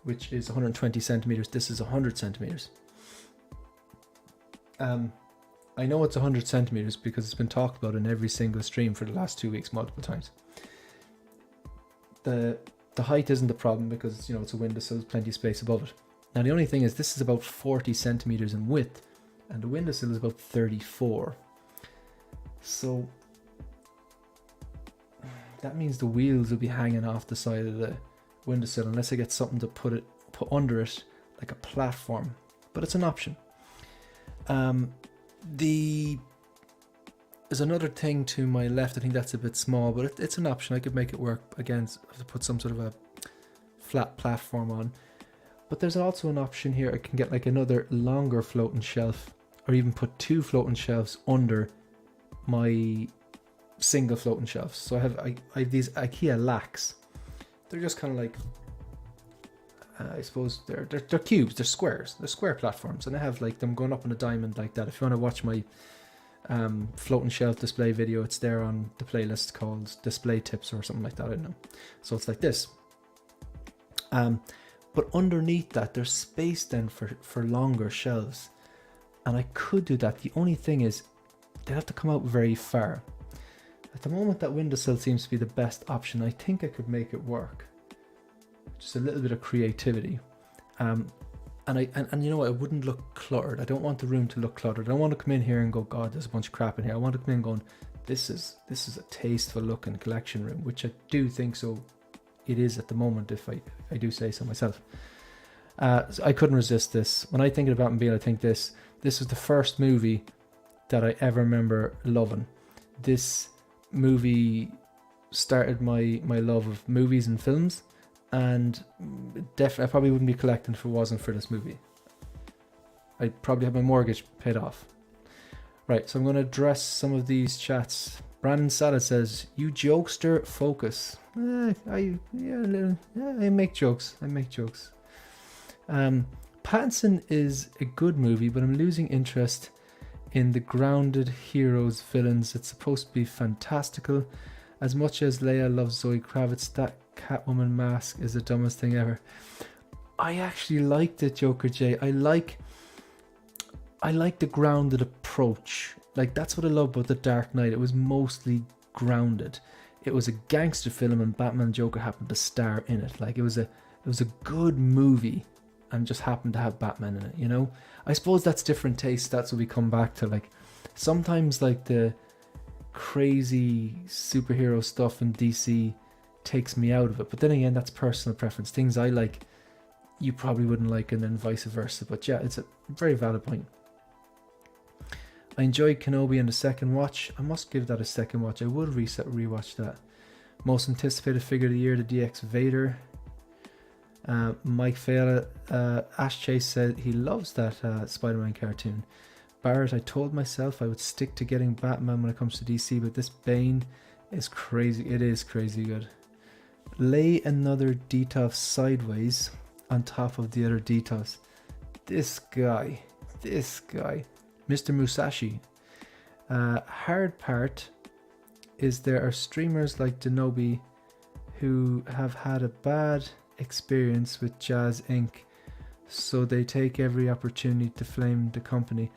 A: which is 120 centimeters. This is 100 centimeters. I know it's 100 centimeters because it's been talked about in every single stream for the last 2 weeks multiple times. The height isn't the problem because, you know, it's a window, so there's plenty of space above it. Now the only thing is this is about 40 centimeters in width and the windowsill is about 34. So that means the wheels will be hanging off the side of the windowsill unless I get something to put under it, like a platform. But it's an option. There's another thing to my left. I think that's a bit small, but it's an option. I could make it work. Again, I have to put some sort of a flat platform on. But there's also an option here. I can get like another longer floating shelf or even put 2 floating shelves under my single floating shelves. So I have these IKEA lacks. They're just kind of like, I suppose they're cubes, they're squares, they're square platforms, and I have like them going up on a diamond like that. If you want to watch my floating shelf display video, it's there on the playlist called Display Tips or something like that, I don't know. So it's like this. But underneath that, there's space then for longer shelves. And I could do that. The only thing is, they have to come out very far. At the moment, that windowsill seems to be the best option. I think I could make it work. Just a little bit of creativity. And you know what, it wouldn't look cluttered. I don't want the room to look cluttered. I don't want to come in here and go, God, there's a bunch of crap in here. I want to come in going, this is a tasteful looking collection room, which I do think so. It is at the moment, if I do say so myself. So I couldn't resist this. When I think of Batmobile, I think this was the first movie that I ever remember loving. This movie started my love of movies and films, and definitely I probably wouldn't be collecting if it wasn't for this movie. I'd probably have my mortgage paid off. Right, so I'm going to address some of these chats. Brandon Sada says, "You jokester, focus." I make jokes. Pattinson is a good movie, but I'm losing interest in the grounded heroes villains. It's supposed to be fantastical. As much as Leia loves Zoe Kravitz, that Catwoman mask is the dumbest thing ever. I actually liked it, Joker J. I like the grounded approach. Like, that's what I love about The Dark Knight. It was mostly grounded. It was a gangster film, and Batman and Joker happened to star in it. Like, it was a good movie, and just happened to have Batman in it, you know? I suppose that's different taste. That's what we come back to. Like, sometimes like the crazy superhero stuff in DC takes me out of it. But then again, that's personal preference. Things I like, you probably wouldn't like, and then vice versa. But yeah, it's a very valid point. I enjoyed Kenobi in the second watch. I must give that a second watch. I would rewatch that. Most anticipated figure of the year, the DX Vader. Mike Fela, Ash Chase said he loves that Spider-Man cartoon. Barrett, I told myself I would stick to getting Batman when it comes to DC, but this Bane is crazy. It is crazy good. Lay another Detolf sideways on top of the other Detolfs. This guy. Mr. Musashi. Hard part is there are streamers like Denobi who have had a bad experience with Jazz Inc., so they take every opportunity to flame the company.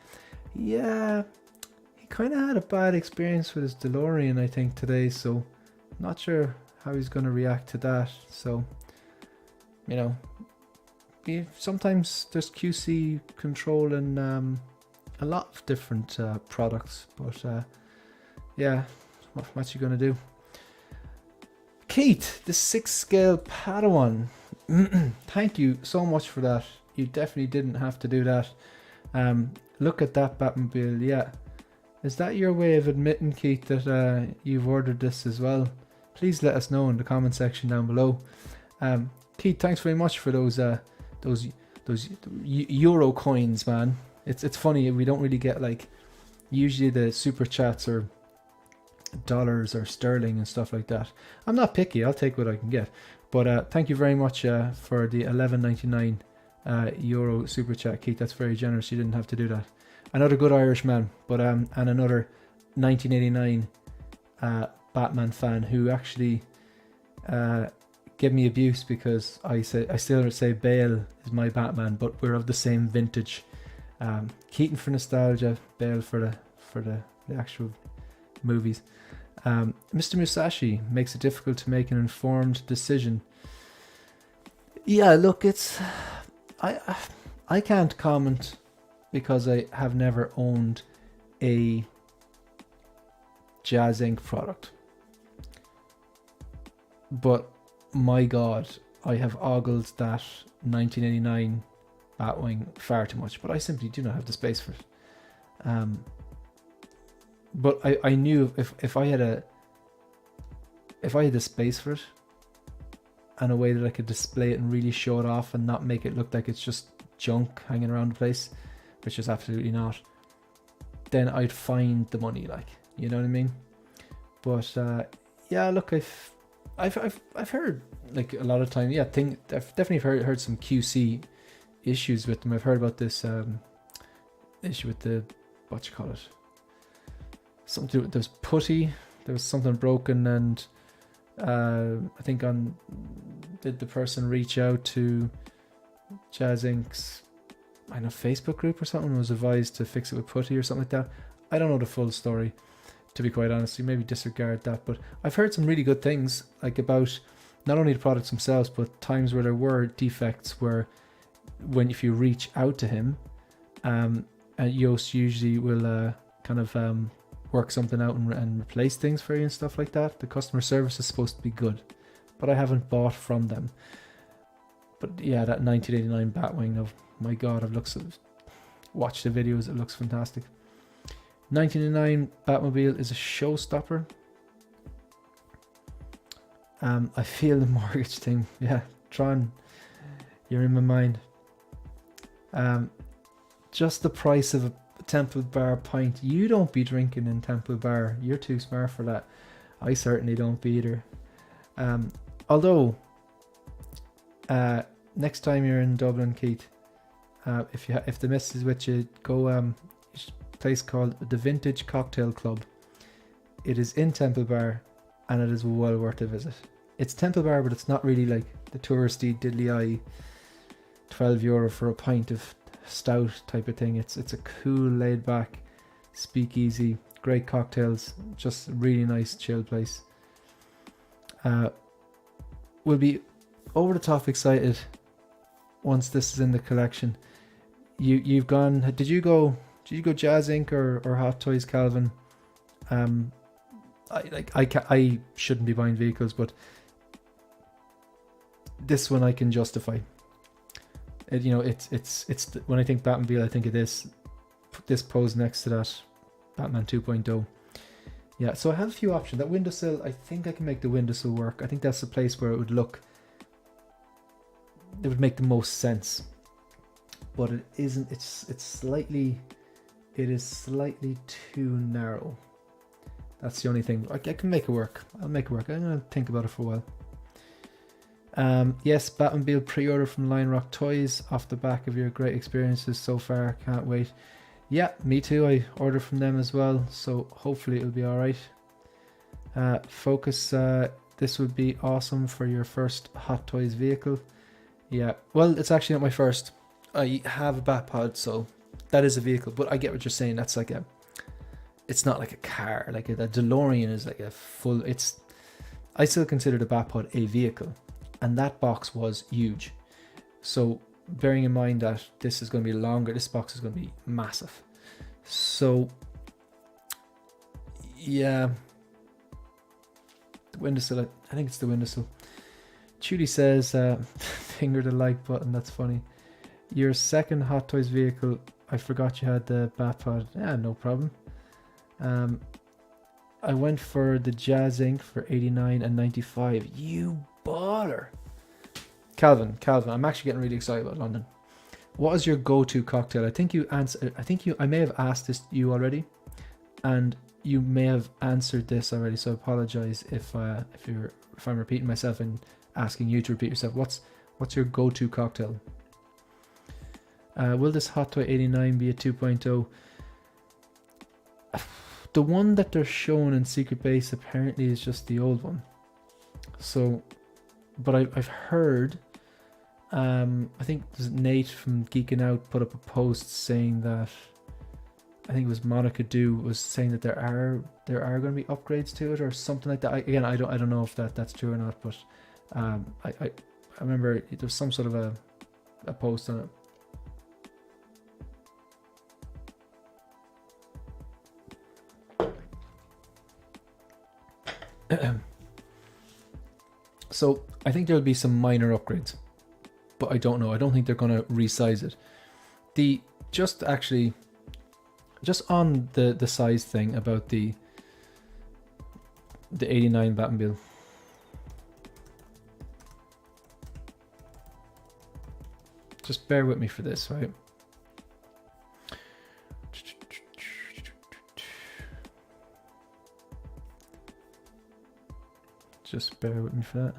A: Yeah, he kind of had a bad experience with his DeLorean, I think, today, so not sure how he's going to react to that. So, you know, sometimes there's QC control in a lot of different products, but yeah, what you going to do? Keith, the 6 scale Padawan. Thank you so much for that. You definitely didn't have to do that. Look at that Batmobile. Yeah. Is that your way of admitting, Keith, that you've ordered this as well? Please let us know in the comment section down below. Keith, thanks very much for those Euro coins, man. It's funny, we don't really get, like, usually the super chats are dollars or sterling and stuff like that. I'm not picky, I'll take what I can get. But thank you very much for the 11.99 euro super chat, Keith. That's very generous. You didn't have to do that. Another good Irish man, but and another 1989 Batman fan who actually gave me abuse because I still say Bale is my Batman, but we're of the same vintage. Keaton for nostalgia, Bale for the actual movies. Mr. Musashi makes it difficult to make an informed decision. Yeah, look, I can't comment because I have never owned a Jazz Inc. product. But my God, I have ogled that 1989 Batwing far too much, but I simply do not have the space for it. But I knew if I had the space for it and a way that I could display it and really show it off and not make it look like it's just junk hanging around the place, which is absolutely not, then I'd find the money, like, you know what I mean? But yeah, look, I've heard like a lot of time. Yeah, I've definitely heard some QC issues with them. I've heard about this issue with the, what you call it, something. There's putty. There was something broken, and I think did the person reach out to Jazz Inc.'s, I know, Facebook group or something, was advised to fix it with putty or something like that. I don't know the full story, to be quite honest. You maybe disregard that, but I've heard some really good things, like about not only the products themselves, but times where there were defects where if you reach out to him, Yoast usually will kind of work something out and replace things for you and stuff like that. The customer service is supposed to be good, but I haven't bought from them. But yeah, that 1989 Batwing, of my god, watched the videos, it looks fantastic. 1989 Batmobile is a showstopper. I feel the mortgage thing. Yeah, Tron, you're in my mind. Just the price of a Temple Bar pint. You don't be drinking in Temple Bar. You're too smart for that. I certainly don't be either. Although, next time you're in Dublin, Keith, if the missus is with you, go a place called the Vintage Cocktail Club. It is in Temple Bar, and it is well worth a visit. It's Temple Bar, but it's not really like the touristy diddly eye €12 for a pint of stout type of thing. It's a cool, laid back speakeasy, great cocktails, just a really nice chill place. We'll be over the top excited once this is in the collection. You've gone, did you go Jazz Inc. or Hot Toys, Calvin? I shouldn't be buying vehicles, but this one I can justify. It's when I think Batmobile, I think of this pose next to that Batman 2.0. Yeah, so I have a few options. That windowsill, I think I can make the windowsill work. I think that's the place where it would make the most sense. But it isn't. It is slightly too narrow. That's the only thing. I can make it work. I'll make it work. I'm gonna think about it for a while. Yes, Batmobile pre-order from Lion Rock Toys off the back of your great experiences so far. Can't wait. Yeah, me too. I ordered from them as well, so hopefully it'll be alright. Focus, this would be awesome for your first Hot Toys vehicle. Yeah, well, it's actually not my first. I have a Batpod, so that is a vehicle, but I get what you're saying. That's like it's not like a car. Like a DeLorean is like a full, I still consider the Batpod a vehicle. And that box was huge. So bearing in mind that this is going to be longer, this box is going to be massive. So yeah, the windowsill, I think it's the windowsill. Judy says, finger the like button, that's funny. Your second Hot Toys vehicle, I forgot you had the Batpod. Yeah, no problem. I went for the Jazz Inc. for 89 and 95. You baller. Calvin, I'm actually getting really excited about London. What is your go-to cocktail? I think I may have asked this you already, and you may have answered this already, so I apologize if I'm repeating myself and asking you to repeat yourself. What's your go-to cocktail? Will this Hot Toy 89 be a 2.0? The one that they're showing in Secret Base apparently is just the old one. So, but I've heard, I think Nate from Geeking Out put up a post saying that, I think it was Monica Do was saying that there are going to be upgrades to it or something like that. I don't know if that's true or not, but I remember there's some sort of a post on it. So I think there'll be some minor upgrades, but I don't know. I don't think they're going to resize it. Just on the size thing about the 89 Batmobile. Just bear with me for this, right? Just bear with me for that.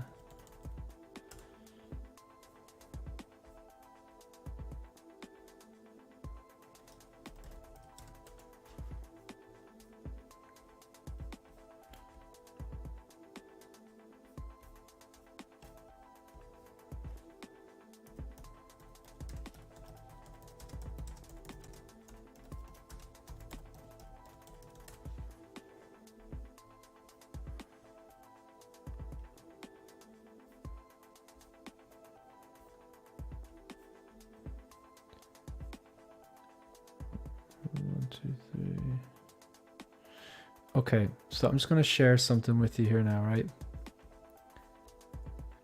A: Okay, so I'm just going to share something with you here now, right?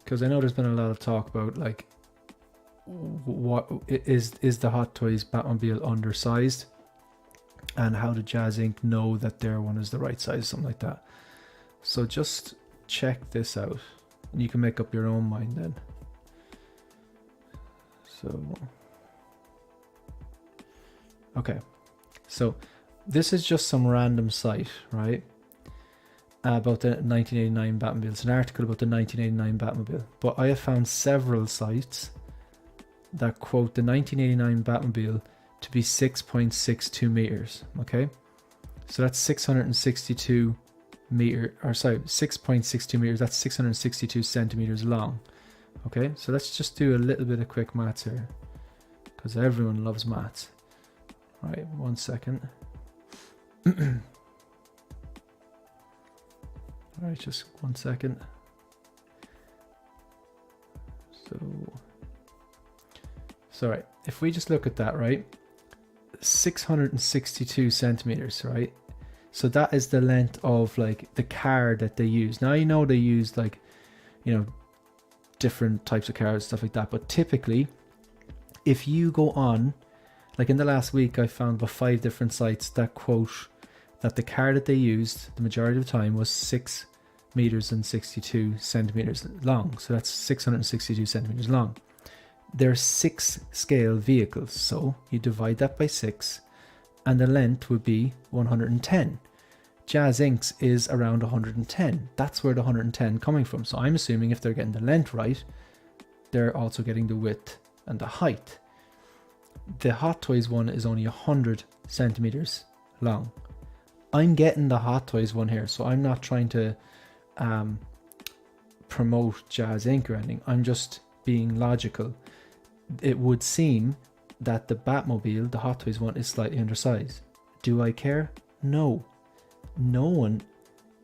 A: Because I know there's been a lot of talk about, like, what is the Hot Toys Batmobile undersized, and how did Jazz Inc. know that their one is the right size, something like that. So just check this out, and you can make up your own mind then. So, okay, so this is just some random site, right? About the 1989 Batmobile. It's an article about the 1989 Batmobile. But I have found several sites that quote the 1989 Batmobile to be 6.62 meters. Okay, so that's 662 meter, or sorry, 6.62 meters. That's 662 centimeters long. Okay, so let's just do a little bit of quick maths here, because everyone loves maths. All right, 1 second. All right, just 1 second. So, if we just look at that, right? 662 centimeters, right? So that is the length of, like, the car that they use. Now, you know, they use, like, you know, different types of cars, stuff like that. But typically, if you go on, like in the last week, I found about 5 different sites that quote that the car that they used the majority of the time was 6 meters and 62 centimeters long. So that's 662 centimeters long. They're 6 scale vehicles. So you divide that by 6 and the length would be 110. Jazz Inc.'s is around 110. That's where the 110 coming from. So I'm assuming if they're getting the length right, they're also getting the width and the height. The Hot Toys one is only 100 centimeters long. I'm getting the Hot Toys one here, so I'm not trying to promote Jazz Inc. or anything. I'm just being logical. It would seem that the Batmobile, the Hot Toys one, is slightly undersized. Do I care? No. No one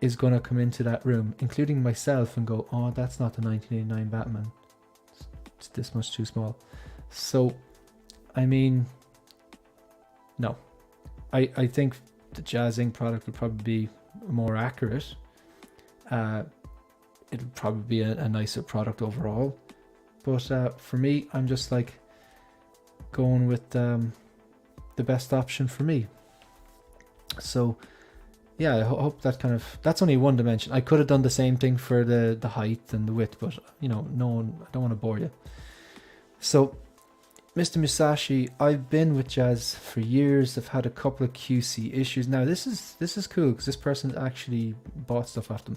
A: is going to come into that room, including myself, and go, oh, that's not the 1989 Batman. It's this much too small. So, I mean, no. I think the Jazz Inc. product would probably be more accurate. It would probably be a nicer product overall. But for me, I'm just like going with the best option for me. So yeah, I hope that kind of, that's only one dimension. I could have done the same thing for the height and the width, but you know, no one, I don't want to bore you. So Mr. Musashi, I've been with Jazz for years. I've had a couple of QC issues. Now this is cool because this person actually bought stuff off them.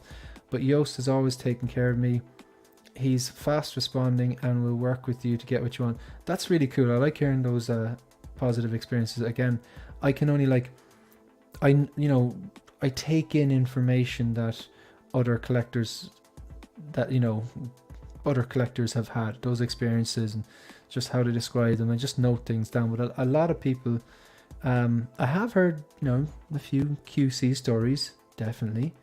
A: But Yost has always taken care of me. He's fast responding and will work with you to get what you want. That's really cool. I like hearing those positive experiences. Again, I can only I take in information that other collectors have had, those experiences and just how to describe them. I just note things down. But a lot of people, I have heard, a few QC stories, definitely.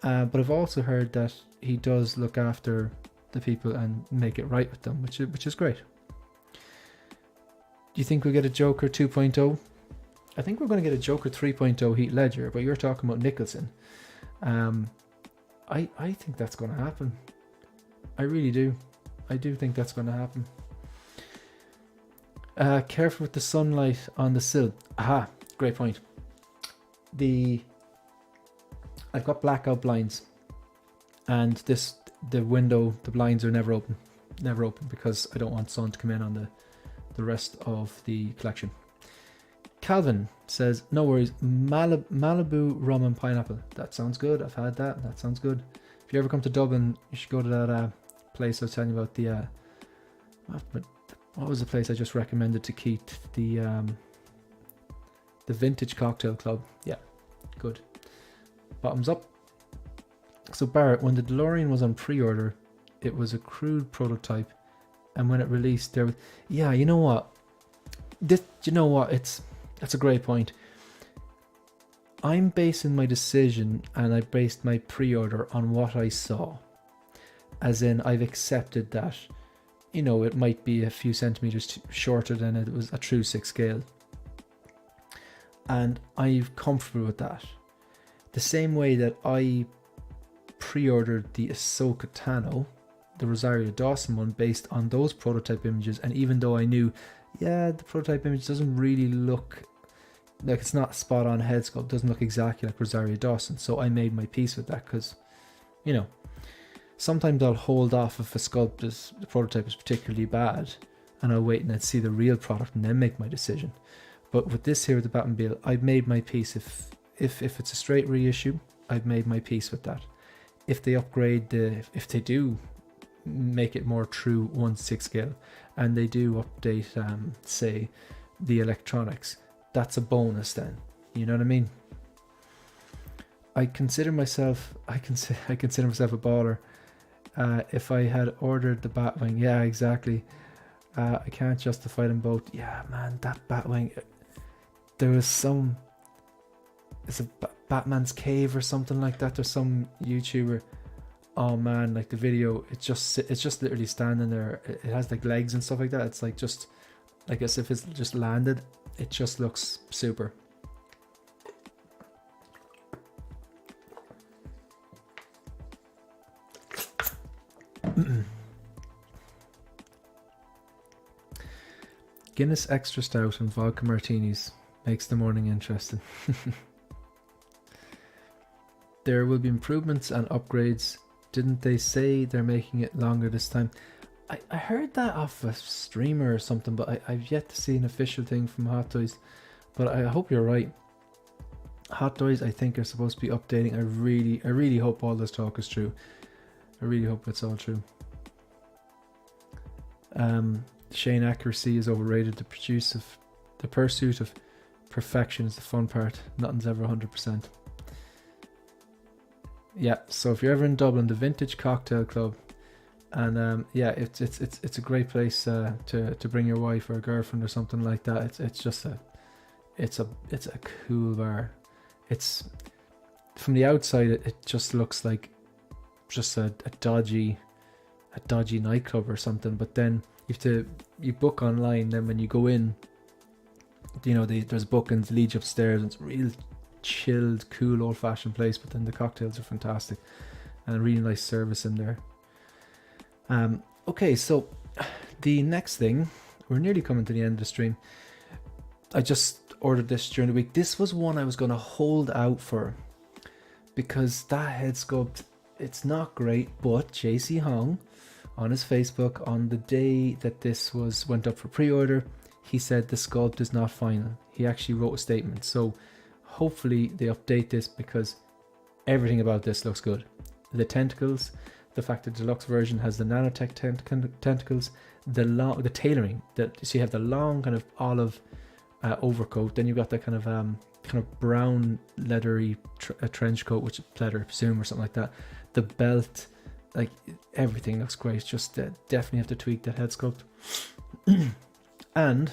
A: But I've also heard that he does look after the people and make it right with them, which is great. Do you think we'll get a Joker 2.0? I think we're going to get a Joker 3.0 Heath Ledger, but you're talking about Nicholson. I think that's going to happen. I really do. I do think that's going to happen. Careful with the sunlight on the sill. Aha, great point. I've got blackout blinds, and the blinds are never open because I don't want sun to come in on the rest of the collection. Calvin says, no worries, Malibu rum and pineapple. That sounds good. I've had that. That sounds good. If If you ever come to Dublin, you should go to that place I was telling you about. What was the place I just recommended to Keith? The Vintage Cocktail Club. Yeah, good. Bottoms up. So Barrett, when the DeLorean was on pre-order, it was a crude prototype, and when it released, there was... Yeah, you know what? That's a great point. I'm basing my decision, and I based my pre-order on what I saw. As in, I've accepted that, it might be a few centimeters shorter than it was a true 6 scale. And I'm comfortable with that. The same way that I pre-ordered the Ahsoka Tano, the Rosario Dawson one, based on those prototype images, and even though I knew, the prototype image doesn't really look like, it's not spot on head sculpt, doesn't look exactly like Rosario Dawson, so I made my peace with that, because sometimes I'll hold off if the prototype is particularly bad, and I'll wait and I'd see the real product and then make my decision. But with this here, with the Batmobile, I've made my peace. If it's a straight reissue, I've made my peace with that. If they upgrade if they do make it more true 1/6 scale, and they do update, say, the electronics, that's a bonus then. You know what I mean? I consider myself a baller. If I had ordered the Batwing, yeah, exactly. I can't justify them both. Yeah, man, that Batwing. There was some. It's a Batman's Cave or something like that. There's some YouTuber. Oh man, like the video, it's just literally standing there. It has like legs and stuff like that. It's like just like as if it's just landed. It just looks super. Guinness Extra Stout and vodka martinis makes the morning interesting. There will be improvements and upgrades. Didn't they say they're making it longer this time? I heard that off a streamer or something, but I've yet to see an official thing from Hot Toys. But I hope you're right. Hot Toys, I think, are supposed to be updating. I really hope all this talk is true. I really hope it's all true. Shane, accuracy is overrated. The pursuit of perfection is the fun part. Nothing's ever 100%. Yeah, so if you're ever in Dublin, the Vintage Cocktail Club, and it's a great place to bring your wife or a girlfriend or something like that. It's a cool bar. It's from the outside, it just looks like just a dodgy nightclub or something. But then you book online. Then when you go in, there's bookings lead you upstairs, and it's real chilled, cool, old-fashioned place. But then the cocktails are fantastic, and a really nice service in there. Okay, so the next thing, we're nearly coming to the end of the stream. I just ordered this during the week. This was one I was going to hold out for because that head sculpt, it's not great, but JC Hong on his Facebook on the day that this went up for pre-order, he said the sculpt is not final. He actually wrote a statement, so hopefully they update this because everything about this looks good. The tentacles, the fact that the deluxe version has the nanotech tentacles, the tailoring, so you have the long kind of olive overcoat, then you've got that kind of brown leathery trench coat, which is leather, I presume, or something like that. The belt, like everything looks great. Just definitely have to tweak that head sculpt. And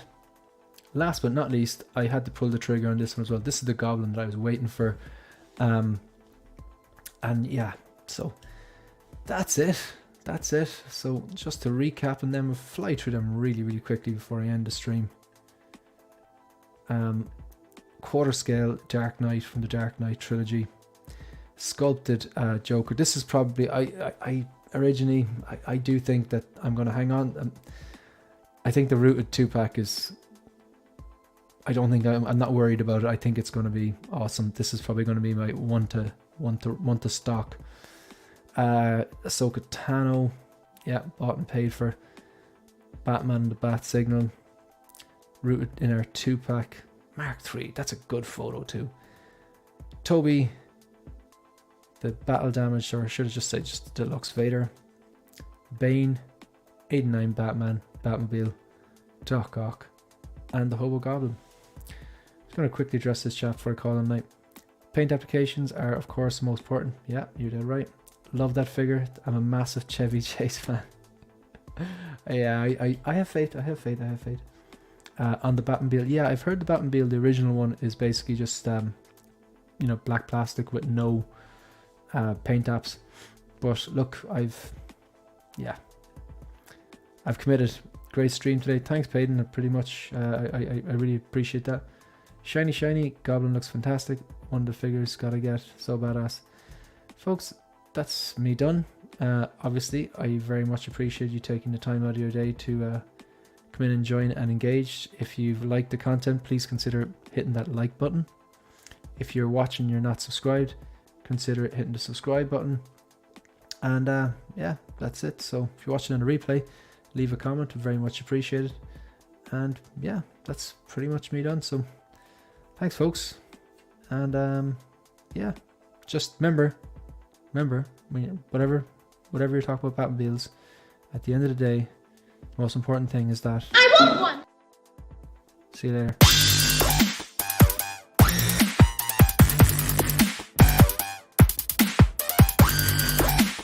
A: last but not least, I had to pull the trigger on this one as well. This is the Goblin that I was waiting for, and yeah, so that's it. So just to recap, and then we'll fly through them really quickly before I end the stream. Quarter scale Dark Knight from the Dark Knight trilogy, sculpted Joker. This is probably I originally do think that I'm going to hang on. I think the rooted 2-pack is, I don't think I'm not worried about it. I think it's going to be awesome. This is probably going to be my one to stock. Ahsoka Tano, yeah, bought and paid for. Batman the Bat Signal, rooted in our 2-pack. Mark III, that's a good photo too. Toby, the battle damage, or I should have just said just Deluxe Vader, Bane, 89 Batman, Batmobile, Doc Ock, and the Hobo Goblin. Just going to quickly address this chat before I call it night. Paint applications are of course the most important. Yeah, you're dead right. Love that figure. I'm a massive Chevy Chase fan. Yeah, I have faith. I have faith. I have faith. On the Batmobile, yeah, I've heard the Batmobile, the original one, is basically just you know, black plastic with no paint apps. But look, I've committed. Great stream today. Thanks, Payton. Pretty much, I really appreciate that. Shiny Goblin looks fantastic. One of the figures gotta get, so badass. Folks, that's me done. Obviously, I very much appreciate you taking the time out of your day to come in and join and engage. If you've liked the content, please consider hitting that like button. If you're watching and you're not subscribed, consider hitting the subscribe button. And yeah, that's it. So if you're watching on a replay, leave a comment, very much appreciated. And yeah, that's pretty much me done. So thanks, folks. And yeah, just remember, whatever you're talking about Batmobiles, at the end of the day, the most important thing is that I want one. See you later.